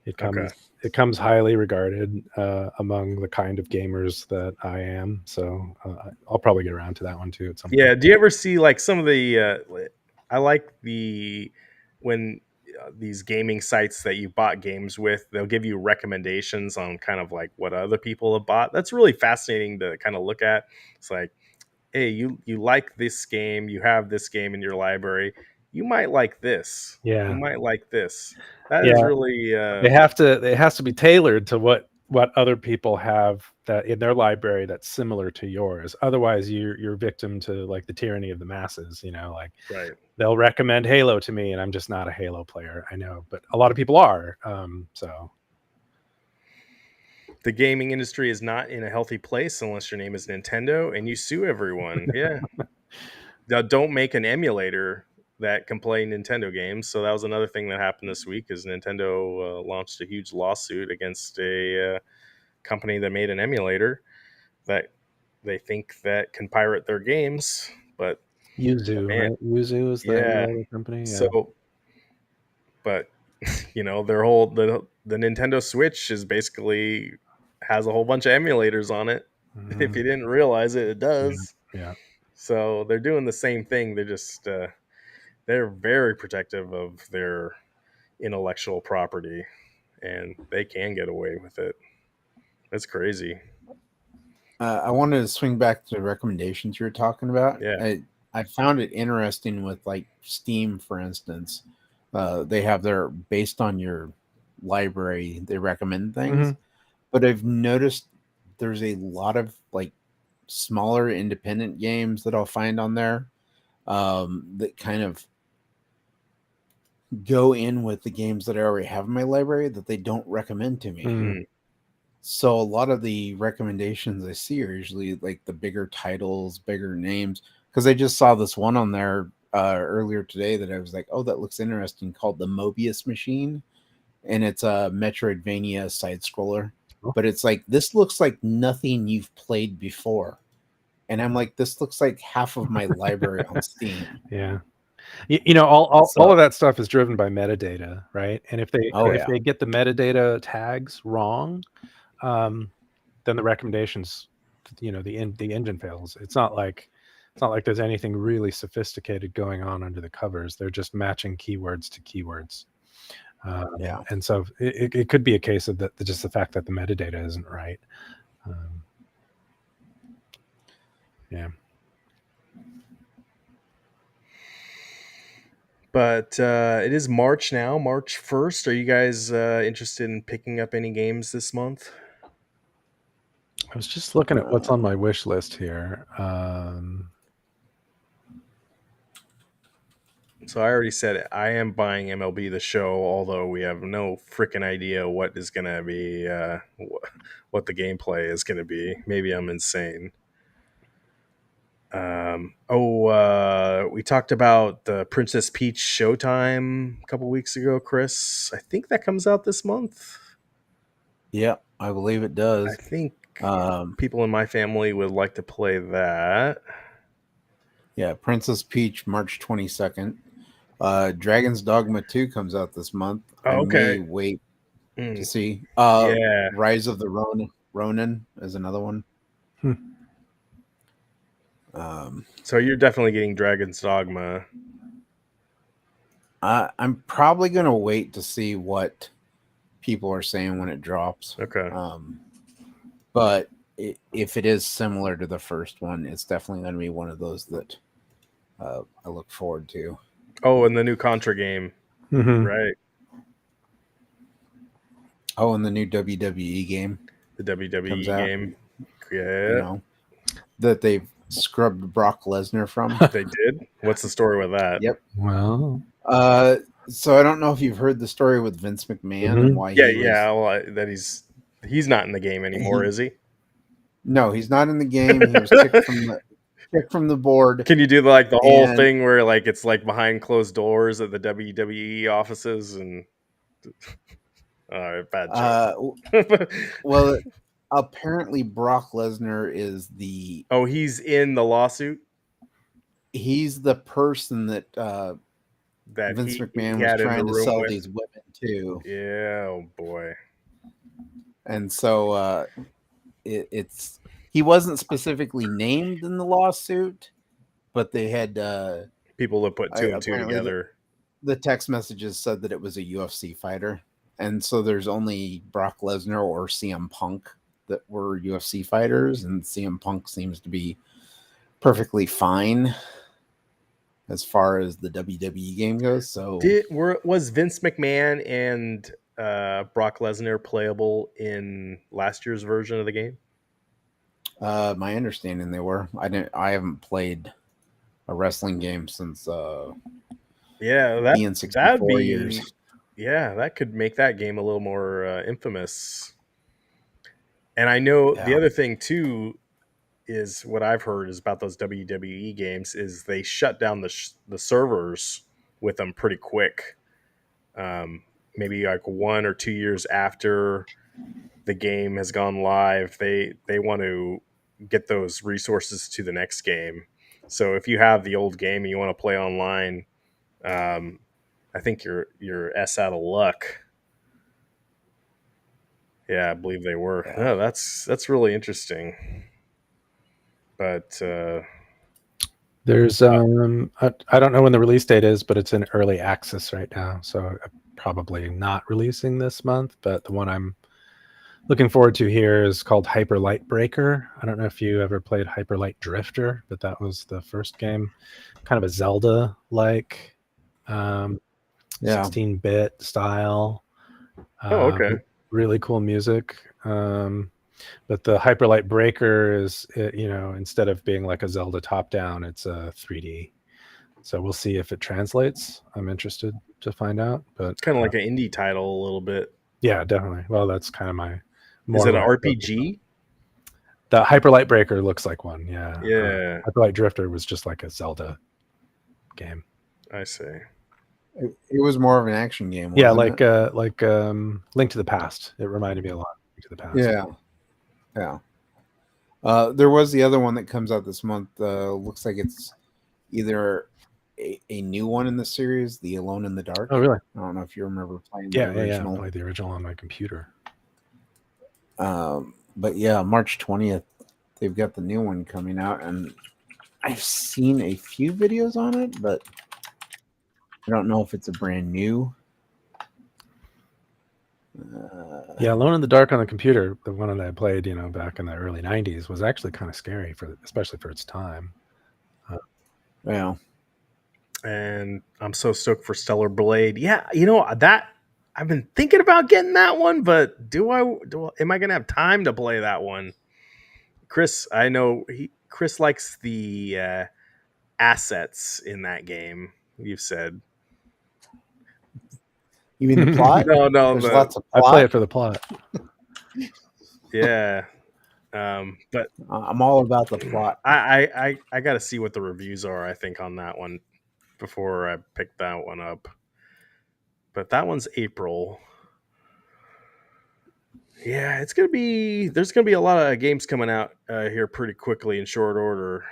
it comes highly regarded among the kind of gamers that I am. So I'll probably get around to that one too at some point.
Yeah. Do you ever see like some of the? I like when these gaming sites that you bought games with, they'll give you recommendations on kind of like what other people have bought. That's really fascinating to kind of look at. It's like, hey, you like this game, you have this game in your library, you might like this.
Yeah.
You might like this. That is really
it has to be tailored to what other people have that in their library that's similar to yours. Otherwise you're victim to like the tyranny of the masses, like
right.
They'll recommend Halo to me and I'm just not a Halo player. I know, but a lot of people are. So
the gaming industry is not in a healthy place unless your name is Nintendo and you sue everyone. Yeah. Now, don't make an emulator that can play Nintendo games. So that was another thing that happened this week is Nintendo launched a huge lawsuit against a company that made an emulator that they think that can pirate their games. But
Yuzu,
man,
right? Yuzu is the emulator company. Yeah.
So, but their whole the Nintendo Switch is basically has a whole bunch of emulators on it.
Mm-hmm.
If you didn't realize it, it does.
Yeah.
So they're doing the same thing. They're just they're very protective of their intellectual property, and they can get away with it. That's crazy.
I wanted to swing back to the recommendations you were talking about.
Yeah.
I found it interesting with like Steam, for instance. They have their based on your library, they recommend things.
Mm-hmm.
But I've noticed there's a lot of like smaller independent games that I'll find on there that kind of go in with the games that I already have in my library that they don't recommend to me.
Mm-hmm.
So a lot of the recommendations I see are usually like the bigger titles, bigger names. Because I just saw this one on there earlier today that I was like, oh, that looks interesting, called the Mobius Machine. And it's a Metroidvania side scroller.
Oh.
But it's like, this looks like nothing you've played before. And I'm like, this looks like half of my library on Steam.
Yeah. All of that stuff is driven by metadata, right? And if they they get the metadata tags wrong, then the recommendations, the engine fails. It's not like there's anything really sophisticated going on under the covers. They're just matching keywords to keywords. And so it could be a case of just the fact that the metadata isn't right. Yeah.
But it is March now, March 1st. Are you guys interested in picking up any games this month?
I was just looking at what's on my wish list here.
So I already said it. I am buying MLB The Show, although we have no freaking idea what is going to be, what the gameplay is going to be. Maybe I'm insane. We talked about the Princess Peach Showtime a couple weeks ago, Chris. I think that comes out this month.
Yeah, I believe it
I
does.
think people in my family would like to play that.
Yeah, Princess Peach, March 22nd. Dragon's Dogma 2 comes out this month.
Oh,
I
okay.
may wait to see.
Yeah.
Rise of the Ronin is another one.
So you're definitely getting Dragon's Dogma.
I'm probably going to wait to see what people are saying when it drops.
Okay.
But if it is similar to the first one, it's definitely going to be one of those that I look forward to.
Oh, and the new Contra game.
Mm-hmm.
Right.
Oh, and the new WWE game.
The WWE
comes out.
game. Yeah.
You know, that they've scrubbed Brock Lesnar from.
They did? What's the story with that?
Yep.
Well,
so I don't know if you've heard the story with Vince McMahon and why
that he's not in the game anymore, is he?
No, he's not in the game. He was kicked from the board.
Can you do like the whole thing where like it's like behind closed doors at the WWE offices and bad joke.
Well, apparently Brock Lesnar is the
he's in the lawsuit.
He's the person that Vince McMahon was trying to sell these women to.
Yeah, oh boy.
And so it's he wasn't specifically named in the lawsuit, but they had
people that put two and two together.
The text messages said that it was a UFC fighter. And so there's only Brock Lesnar or CM Punk that were UFC fighters, and CM Punk seems to be perfectly fine as far as the WWE game goes. So
was Vince McMahon and Brock Lesnar playable in last year's version of the game?
My understanding they were. I haven't played a wrestling game since being 64 years.
Yeah, that could make that game a little more infamous. And I know the other thing too is what I've heard is about those WWE games is they shut down the servers with them pretty quick. Maybe like 1 or 2 years after the game has gone live, they want to get those resources to the next game. So if you have the old game and you want to play online, I think you're S out of luck. Yeah, I believe they were. Yeah. Oh, that's really interesting. But
there's I don't know when the release date is, but it's in early access right now, so probably not releasing this month. But the one I'm looking forward to here is called Hyper Light Breaker. I don't know if you ever played Hyper Light Drifter, but that was the first game, kind of a Zelda-like 16-bit style.
Okay.
Really cool music. But the Hyper Light Breaker is, instead of being like a Zelda top-down, it's a 3D. So we'll see if it translates. I'm interested to find out. But
it's kind of like an indie title a little bit.
Yeah, definitely. Well, that's kind of my...
Is it an RPG?
The Hyper Light Breaker looks like one, yeah.
Yeah.
Hyper Light Drifter was just like a Zelda game.
I see.
It was more of an action game.
Yeah, like Link to the Past. It reminded me a lot of Link to the Past.
Yeah. There was the other one that comes out this month. Looks like it's either a new one in the series, The Alone in the Dark.
Oh, really?
I don't know if you remember playing
the original. Yeah, I played the original on my computer.
But yeah, March 20th, they've got the new one coming out, and I've seen a few videos on it, but I don't know if it's a brand new.
Yeah, Alone in the Dark on the computer, the one that I played, back in the early 90s, was actually kind of scary, especially for its time.
Yeah.
And I'm so stoked for Stellar Blade. Yeah, that I've been thinking about getting that one, but am I going to have time to play that one? Chris, I know Chris likes the assets in that game. You've said
You mean the plot?
no.
There's lots of
I play it
plot.
for the plot.
Yeah, but
I'm all about the plot.
I got to see what the reviews are. I think on that one before I pick that one up. But that one's April. Yeah, it's gonna be. There's gonna be a lot of games coming out here pretty quickly in short order.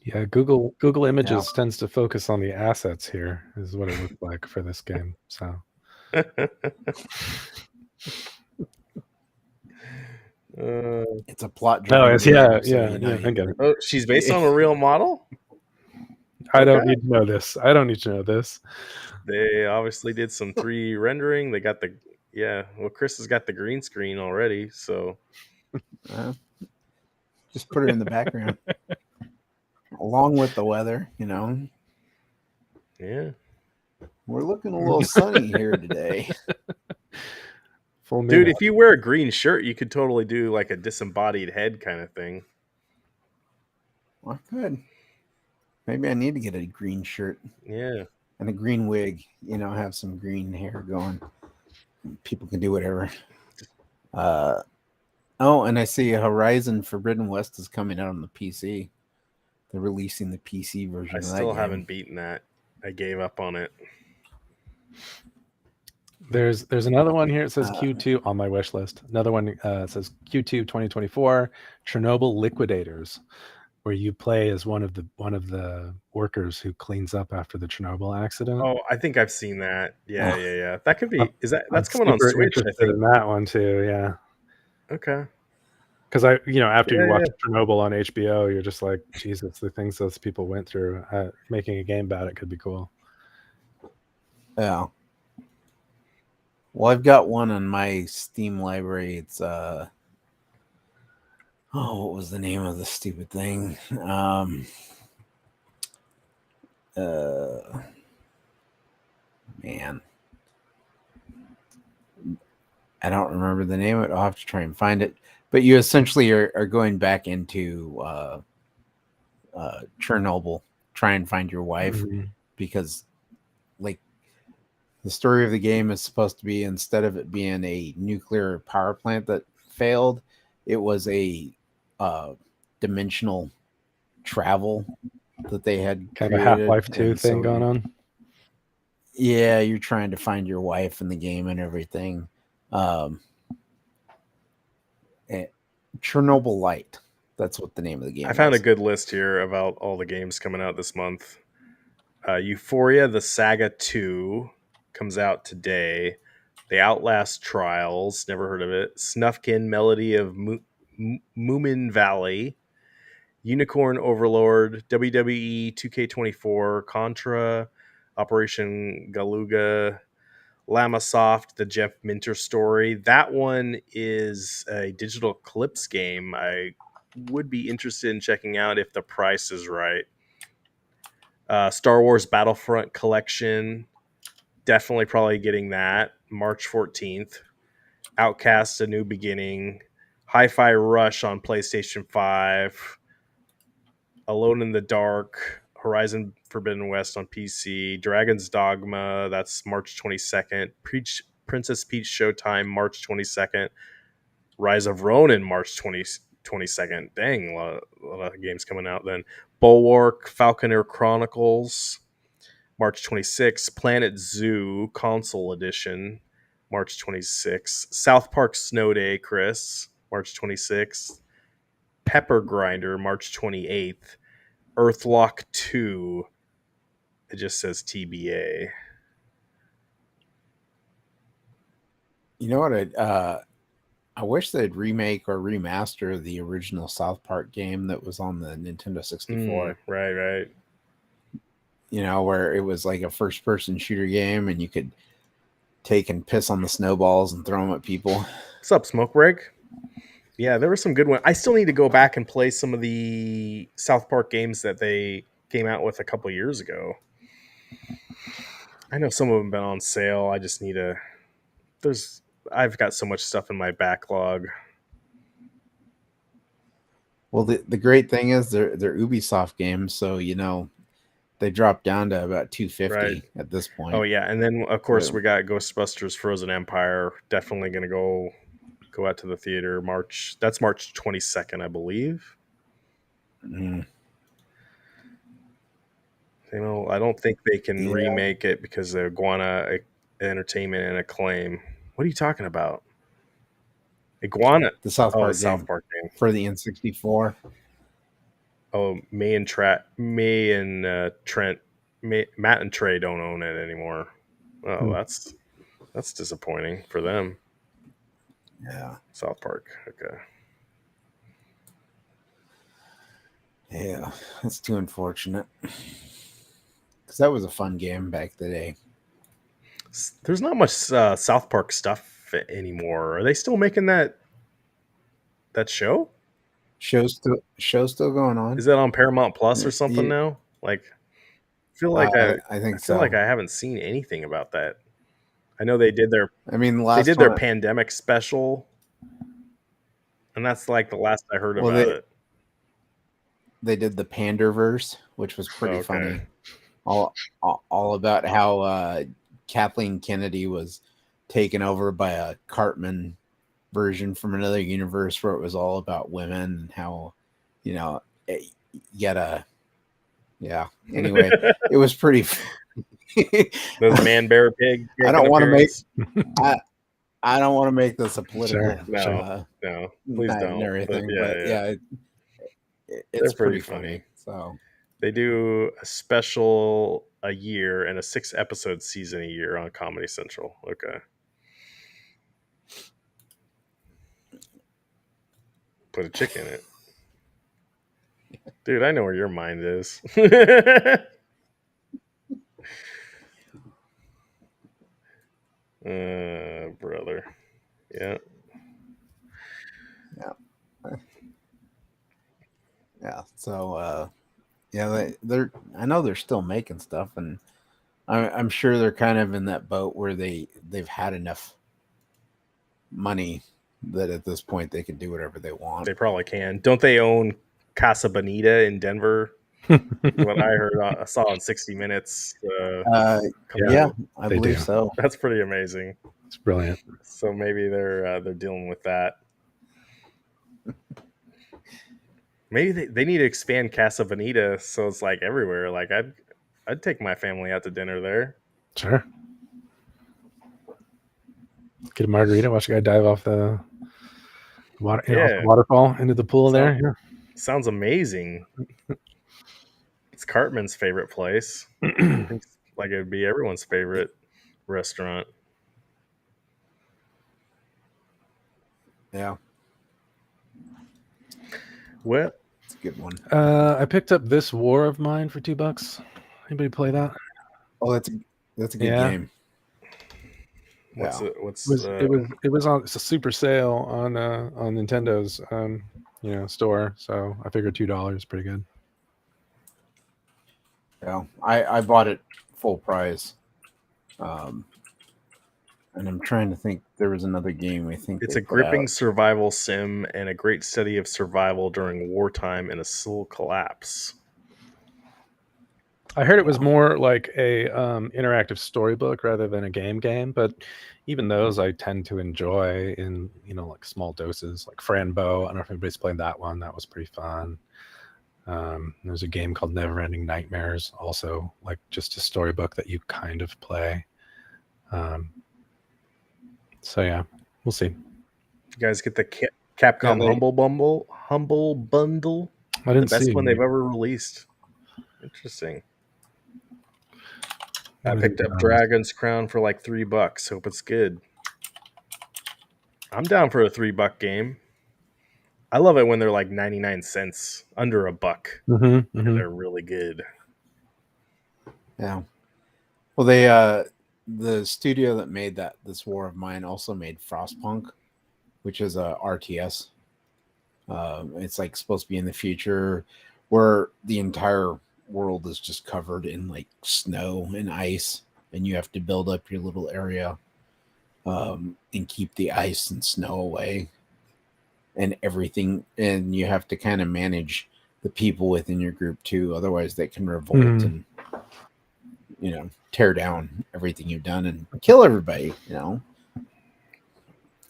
Yeah, Google Images tends to focus on the assets here, is what it looks like for this game. So
It's a plot
oh,
driven
it's,
game.
yeah,
so,
yeah,
you know,
yeah. I get it.
Oh, she's based on a real model.
I don't need to know this. I don't need to know this.
They obviously did some 3D rendering. They got the Well, Chris has got the green screen already, so
just put her in the background, along with the weather. You know,
yeah.
we're looking a little sunny here today.
Full moon
Dude,
out.
if you wear a green shirt, you could totally do like a disembodied head kind of thing.
Well, good. Maybe I need to get a green shirt.
Yeah.
And a green wig. You know, have some green hair going. People can do whatever. And I see Horizon Forbidden West is coming out on the PC. They're releasing the PC version
I
of that
still
game.
haven't beaten that. I gave up on it.
There's another one here. It says Q2 on my wish list. Another one says Q2 2024 Chernobyl Liquidators, where you play as one of the workers who cleans up after the Chernobyl accident.
Oh, I think I've seen that. Yeah. That could be. That's coming on
super
Switch? I
interested
think.
in that one too. Yeah.
Okay.
Because after you watch
Yeah.
Chernobyl on HBO, you're just like, Jesus, the things those people went through. Making a game about it could be cool.
Yeah. Well, I've got one on my Steam library. It's what was the name of the stupid thing? Man, I don't remember the name of it. I'll have to try and find it. But you essentially are going back into Chernobyl, try and find your wife, because like the story of the game is supposed to be, instead of it being a nuclear power plant that failed, it was a dimensional travel that they had
kind
created.
of a Half-Life 2 thing going on.
Yeah, you're trying to find your wife in the game and everything. Chernobyl Light. That's what the name of the game is.
I found a good list here about all the games coming out this month. Euphoria, the Saga 2 comes out today. The Outlast Trials, never heard of it. Snufkin, Melody of Moomin Valley. Unicorn Overlord, WWE 2K24, Contra, Operation Galuga, Lamasoft, the Jeff Minter story. That one is a digital clips game. I would be interested in checking out if the price is right. Star Wars Battlefront Collection, definitely probably getting that. March 14th. Outcast, A New Beginning. Hi-Fi Rush on PlayStation 5. Alone in the Dark. Horizon Forbidden West on PC. Dragon's Dogma, that's March 22nd. Princess Peach Showtime, March 22nd. Rise of Ronin, March 22nd. Dang, a lot of games coming out then. Bulwark, Falconer Chronicles, March 26th. Planet Zoo, Console Edition, March 26th. South Park Snow Day, Chris, March 26th. Pepper Grinder, March 28th. Earthlock 2, it just says TBA.
You know what? I wish they'd remake or remaster the original South Park game that was on the Nintendo 64.
Right.
You know, where it was like a first-person shooter game, and you could take and piss on the snowballs and throw them at people.
What's up, Smoke Break? Yeah, there were some good ones. I still need to go back and play some of the South Park games that they came out with a couple years ago. I know some of them have been on sale. I just need to... I've got so much stuff in my backlog.
Well, the great thing is they're Ubisoft games, so they drop down to about 250
Right.
at this point.
Oh yeah, and then of course
So-
we got Ghostbusters: Frozen Empire. Definitely going to go out to the theater March. That's March 22nd, I believe.
Mm,
I don't think they can
Yeah.
remake it because of Iguana Entertainment and Acclaim. What are you talking about? Iguana.
the South
Oh, the
Park
South
game
Park game.
for the N64.
Oh, Trent, Matt and Trey don't own it anymore. Oh, that's disappointing for them.
Yeah.
South Park. Okay.
Yeah, that's too unfortunate. Because that was a fun game back in the day.
There's not much South Park stuff anymore. Are they still making that show?
Show's still going on.
Is that on Paramount Plus or something
You-
now? Like, I feel like
I think
feel
so.
like I haven't seen anything about that. I know they did their
I mean, the last
their
one.
pandemic special, and that's like the last I heard
Well,
about it.
they did the Panderverse, which was pretty
Okay.
funny. All about how Kathleen Kennedy was taken over by a Cartman version from another universe where it was all about women and how yeah. Anyway, it was pretty.
Those man bear pig.
I don't want to make.
appearance?
I don't want to make this a political.
No, no, please
night
don't.
and everything,
But
but yeah, it's
They're
pretty
pretty
funny. So
they do a special a year and a 6-episode season a year on Comedy Central. Okay. Put a chick in it. Dude, I know where your mind is. Brother. Yeah.
yeah, so they're. I know they're still making stuff, and I'm sure they're kind of in that boat where they've had enough money that at this point they can do whatever they want.
They probably can. Don't they own Casa Bonita in Denver? What I heard, I saw in 60 Minutes.
Yeah, I
they
believe
do.
so.
That's pretty amazing.
It's brilliant.
So maybe they're dealing with that. Maybe they need to expand Casa Bonita so it's like everywhere. Like I'd take my family out to dinner there.
Sure. Get a margarita, watch a guy dive off the water, off the waterfall into the pool there. Yeah.
Sounds amazing. It's Cartman's favorite place. I think like it would be everyone's favorite restaurant.
Yeah.
Well,
it's a good one.
I picked up This War of Mine for $2. Anybody play that?
Oh, that's a good game.
It
was on. It's a super sale on Nintendo's store. So I figured $2 is pretty good.
Yeah, I bought it full price. And I'm trying to think. There was another game. I think
it's a gripping survival sim and a great study of survival during wartime and a civil collapse.
I heard it was more like a interactive storybook rather than a game, but even those I tend to enjoy in like small doses. Like Franbo, I don't know if anybody's played that one. That was pretty fun. There's a game called Neverending Nightmares, also like just a storybook that you kind of play. So yeah, we'll see.
You guys get the Capcom Humble Bundle.
I didn't
the best
see
one they've ever released. Interesting. I picked up Dragon's Crown for like $3. Hope it's good. I'm down for a $3 game. I love it when they're like 99 cents, under $1. And they're really good.
Yeah. Well, they the studio that made This War of Mine also made Frostpunk, which is a RTS. It's like supposed to be in the future where the entire world is just covered in like snow and ice, and you have to build up your little area and keep the ice and snow away. and everything, and you have to kind of manage the people within your group too. Otherwise, they can revolt and tear down everything you've done and kill everybody.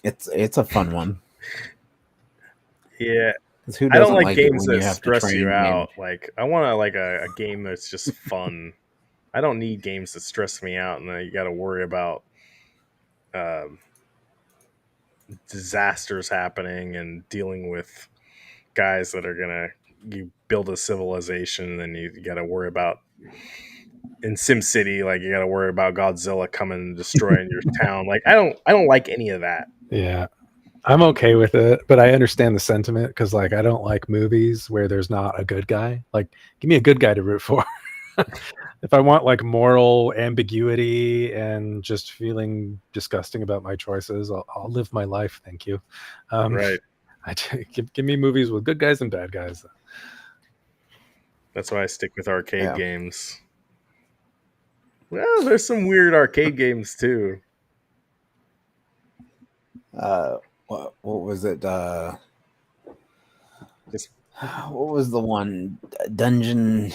It's a fun one.
Yeah.
'Cause who
I don't
doesn't
like
like it
games
when you
that
have to
stress
try
you
and
out.
manage?
Like I want to like a game that's just fun. I don't need games that stress me out and then you got to worry about um, disasters happening and dealing with guys that are gonna you build a civilization and then you got to worry about in SimCity, like you got to worry about Godzilla coming and destroying your town. Like I don't like any of that.
Yeah. I'm okay with it, but I understand the sentiment because, like, I don't like movies where there's not a good guy. Like, give me a good guy to root for. If I want like moral ambiguity and just feeling disgusting about my choices, I'll live my life. Thank you.
Right.
Give me movies with good guys and bad guys.
That's why I stick with arcade
Yeah.
games. Well, there's some weird arcade games too.
What was it?
Just
What was the one? Dungeon.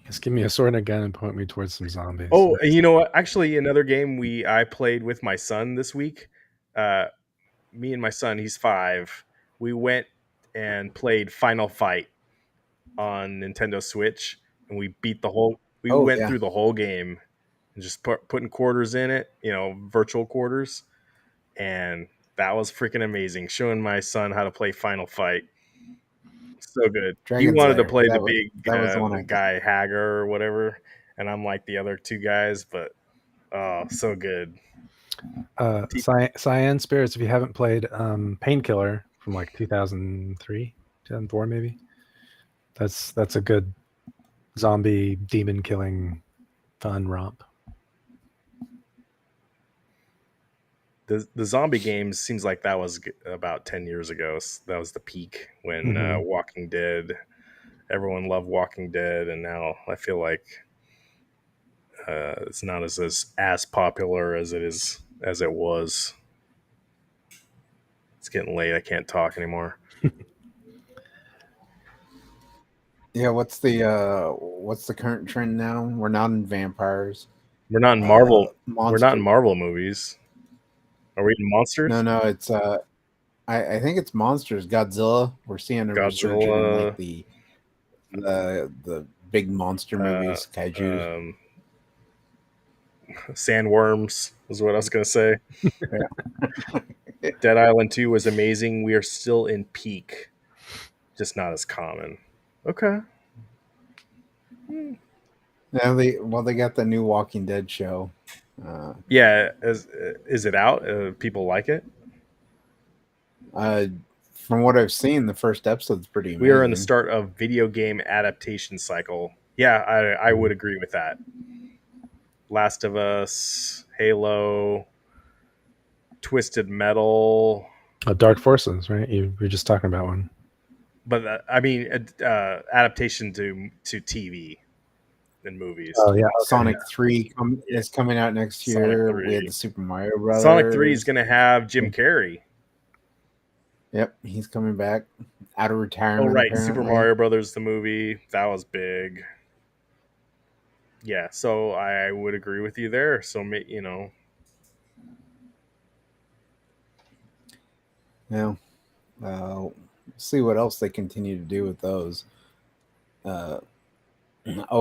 Just give me a sword and a gun and point me towards some zombies.
oh, and you know what? Actually, another game I played with my son this week. Me and my son, he's 5. We went and played Final Fight on Nintendo Switch, and we beat the whole. We
Oh
went
yeah,
through the whole game and just putting quarters in it, virtual quarters, and that was freaking amazing. Showing my son how to play Final Fight, so good. He
Dragon
wanted to
Slayer.
play the
That was
big
that was the one I thought.
guy Hager or whatever, and I'm like the other 2 guys, but oh, so good.
Cyan Spirits, if you haven't played Painkiller from like 2003, 2004 maybe, that's a good zombie demon killing fun romp.
The zombie games seems like that was about 10 years ago. That was the peak when Walking Dead, everyone loved Walking Dead, and now I feel like it's not as popular as it was. It's getting late. I can't talk anymore.
Yeah, what's the current trend now? We're not in vampires.
We're not in Marvel. We're not in
Monster.
Marvel movies. Are we in monsters?
No, it's I think it's monsters. Godzilla. We're seeing a resurgence in like
Godzilla.
the big monster movies, kaiju.
Sandworms is what I was gonna say.
Yeah.
Dead Island 2 was amazing. We are still in peak, just not as common. Okay.
Now they got the new Walking Dead show.
Yeah, is it out? People like it.
From what I've seen, the first episode's pretty amazing.
We are in the start of video game adaptation cycle. Yeah, I would agree with that. Last of Us, Halo, Twisted Metal.
Dark Forces, right? You were just talking about one.
But I mean, adaptation to TV and movies.
Oh yeah, okay,
Sonic 3 is coming out next year. We had the Super Mario Brothers.
Sonic 3 is going to have Jim Carrey.
Yep, he's coming back out of retirement.
Oh right,
apparently.
Super Mario Brothers the movie, that was big. Yeah, so I would agree with you there. So
Yeah. See what else they continue to do with those. Oh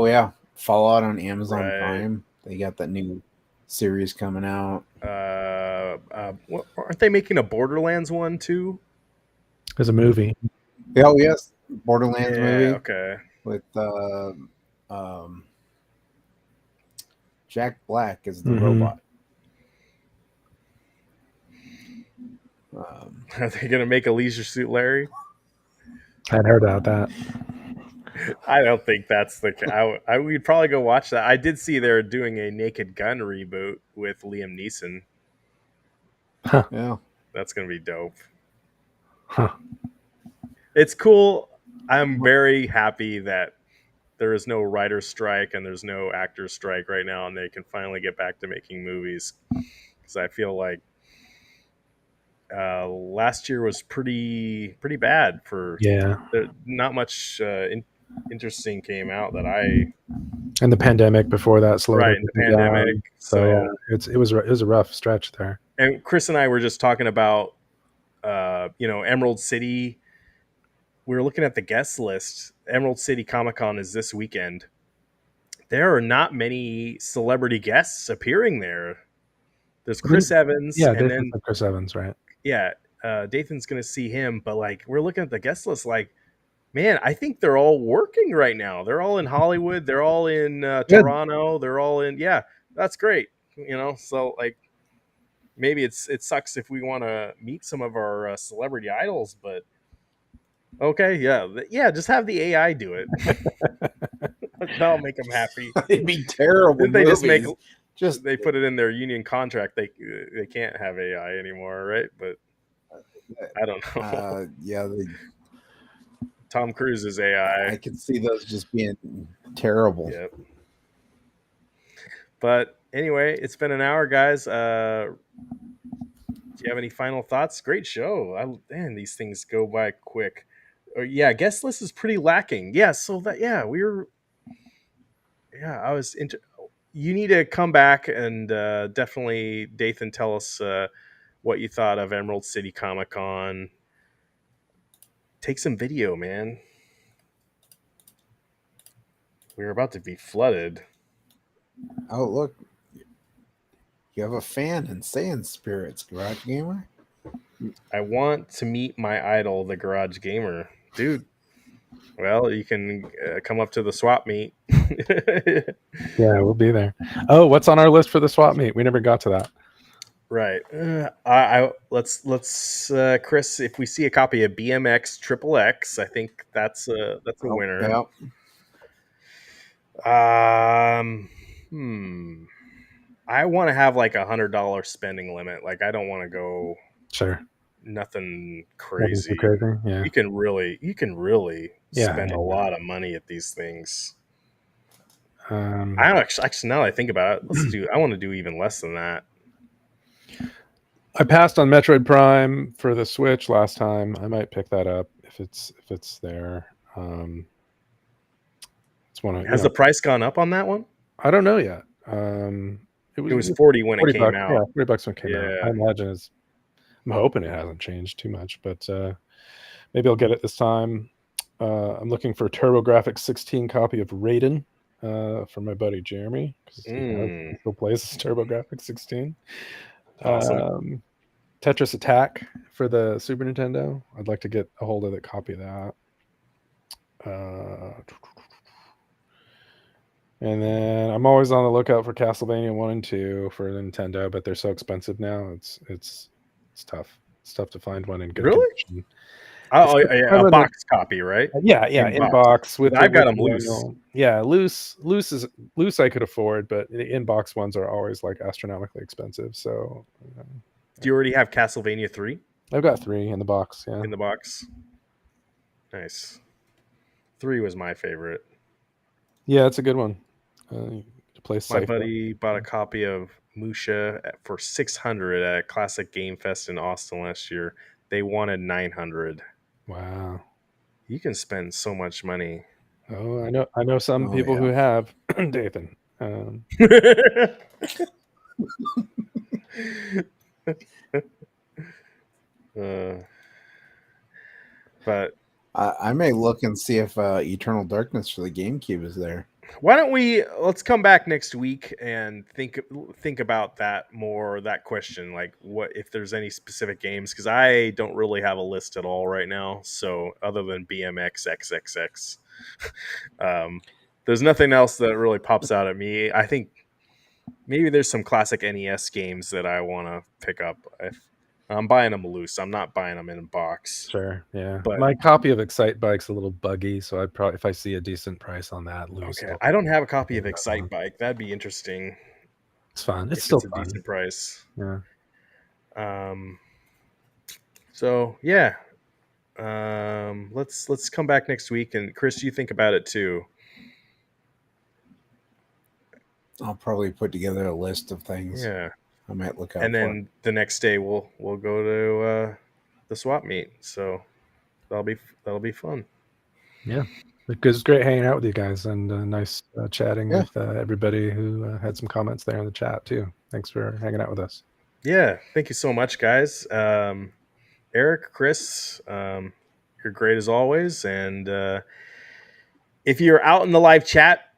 yeah, Fallout on Amazon Prime. They got that new series coming out.
Aren't they making a Borderlands one too?
There's a movie.
Oh yes, Borderlands movie.
Okay.
With Jack Black as the robot.
Are they gonna make a Leisure Suit Larry?
I'd heard about that.
I don't think that's the. We'd probably go watch that. I did see they're doing a Naked Gun reboot with Liam Neeson.
Huh.
Yeah,
that's gonna be dope.
Huh.
It's cool. I'm very happy that there is no writer's strike and there's no actor's strike right now, and they can finally get back to making movies. Because I feel like last year was pretty bad for.
Yeah,
Not much interesting came out that I.
and the pandemic before that slowed
Right, the
everything
pandemic.
down. So yeah,
So,
it was a rough stretch there.
and Chris and I were just talking about, Emerald City. We were looking at the guest list. Emerald City Comic Con is this weekend. There are not many celebrity guests appearing there. There's
I think,
Chris Evans,
yeah,
and
Dathan
then
said Chris Evans, right?
yeah, Dathan's going to see him. But like, we're looking at the guest list, like, man, I think they're all working right now. They're all in Hollywood. They're all in
Good.
Toronto. They're all in. Yeah, that's great. So like, maybe it sucks if we want to meet some of our celebrity idols, but okay, yeah, just have the AI do it. That'll make them happy.
It'd be terrible
Didn't they just make?
movies. Just
They put it in their union contract. They can't have AI anymore, right? But I don't know.
yeah,
Tom Cruise is
I
AI.
could see those just being terrible.
Yep. But anyway, it's been an hour, guys. Do you have any final thoughts? Great show. Man, these things go by quick. Yeah, guest list is pretty lacking. Yeah, so that we were. Yeah, I was into. You need to come back and definitely, Dathan, tell us what you thought of Emerald City Comic Con. Take some video, man. We were about to be flooded.
Oh, look. You have a fan in Saiyan Spirits, GarageGamer.
I want to meet my idol, the Garage Gamer. Dude, well, you can come up to the swap meet.
Yeah, we'll be there. Oh, what's on our list for the swap meet? We never got to that.
Right. Let's Chris, if we see a copy of BMX Triple X, I think that's a winner.
Yeah.
I want to have like $100 spending limit. Like, I don't want to go
Sure.
nothing
Nothing too
crazy.
crazy. Yeah.
You can really spend
Yeah.
a lot of money at these things.
I
don't actually now that I think about it, I want to do even less than that.
I passed on Metroid Prime for the Switch last time. I might pick that up if it's there. It's one.
Has the price gone up on that one?
I don't know yet.
It was 40 when it came out.
Yeah, $40 when it came out. I imagine I'm hoping it hasn't changed too much, but maybe I'll get it this time. I'm looking for a TurboGrafx 16 copy of Raiden for my buddy Jeremy, because he still plays TurboGrafx 16.
Awesome.
Tetris Attack for the Super Nintendo. I'd like to get a hold of the copy of that. And then I'm always on the lookout for Castlevania 1 and 2 for Nintendo, but they're so expensive now. It's tough. It's tough to find one in good condition.
Oh, yeah, a box copy, right?
Yeah, in box with.
I've got them loose.
Yeah, loose I could afford, but the in box ones are always like astronomically expensive. So,
do you already have Castlevania 3?
I've got 3 in the box. Yeah,
in the box. Nice. 3 was my favorite.
Yeah, it's a good one.
My buddy bought a copy of Musha for $600 at Classic Game Fest in Austin last year. They wanted $900.
Wow.
You can spend so much money.
Oh, I know some people who have, Dathan.
But
I may look and see if Eternal Darkness for the GameCube is there.
Why don't let's come back next week and think about that more, that question, like what if there's any specific games, because I don't really have a list at all right now. So other than BMX XXX, there's nothing else that really pops out at me. I think maybe there's some classic NES games that I want to pick up. I'm buying them loose. I'm not buying them in a box.
Sure, yeah.
But
my copy of Excite Bike's a little buggy, so I'd probably, if I see a decent price on that, loose.
Okay, I don't have a copy of Excite Bike. That'd be interesting.
It's fun. It's still
a decent price.
Yeah.
So yeah. Let's come back next week, and Chris, you think about it too.
I'll probably put together a list of things.
Yeah.
I might look out
and
for it.
then the next day we'll go to the swap meet. So that'll be fun.
Yeah, it was great hanging out with you guys, and nice chatting
Yeah.
with everybody who had some comments there in the chat too. Thanks for hanging out with us.
Yeah, thank you so much, guys. Eric, Chris, you're great as always. And if you're out in the live chat,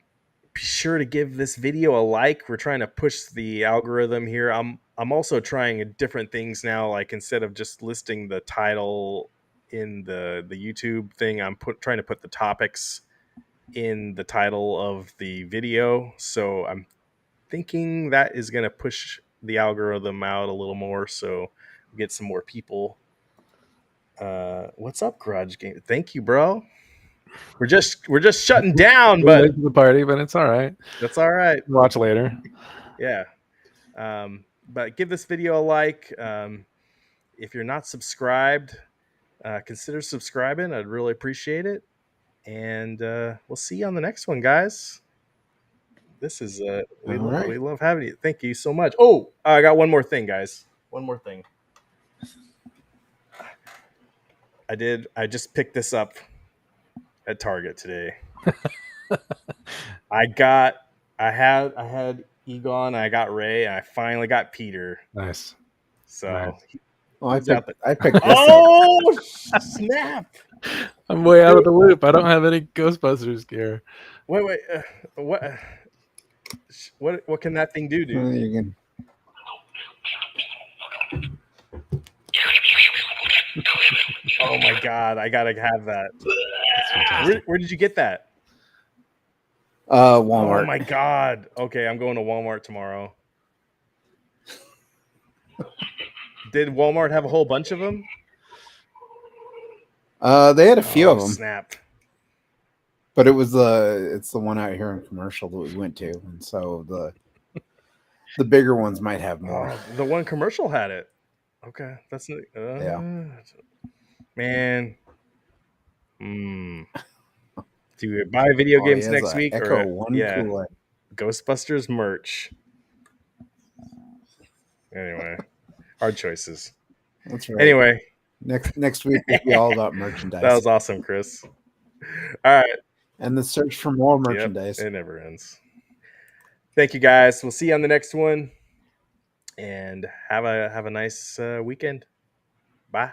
be sure to give this video a like. We're trying to push the algorithm here. I'm also trying different things now. Like instead of just listing the title in the YouTube thing, I'm trying to put the topics in the title of the video. So I'm thinking that is going to push the algorithm out a little more, so we get some more people. What's up, GarageGamer? Thank you, bro. We're just shutting down,
We're
but
late to the party, but it's all right.
that's all right.
Watch later.
Yeah. But give this video a like. If you're not subscribed, consider subscribing. I'd really appreciate it. And we'll see you on the next one, guys. This is we love having you. Thank you so much. Oh, I got one more thing, guys. One more thing. I just picked this up at Target today. I had Egon, I got Ray, and I finally got Peter.
Nice.
So
nice.
Oh, I picked this
oh up. Snap!
I'm way out of the loop. I don't have any Ghostbusters gear.
Wait, what can that thing do, dude?
You can...
Oh my god, I gotta have that. Where did you get that?
Walmart.
Oh my god. Okay, I'm going to Walmart tomorrow. Did Walmart have a whole bunch of them?
They had a few of them.
Snap!
But it's the one out here in Commercial that we went to, and so the bigger ones might have more.
The one Commercial had it. Okay, that's
yeah.
Man. Do you buy video games next week?
Echo
or
One cooler.
Ghostbusters merch. Anyway, hard choices.
That's right.
Anyway,
next week will be all about merchandise.
That was awesome, Chris. All right.
And the search for more merchandise.
It never ends. Thank you, guys. We'll see you on the next one. And have a nice weekend. Bye.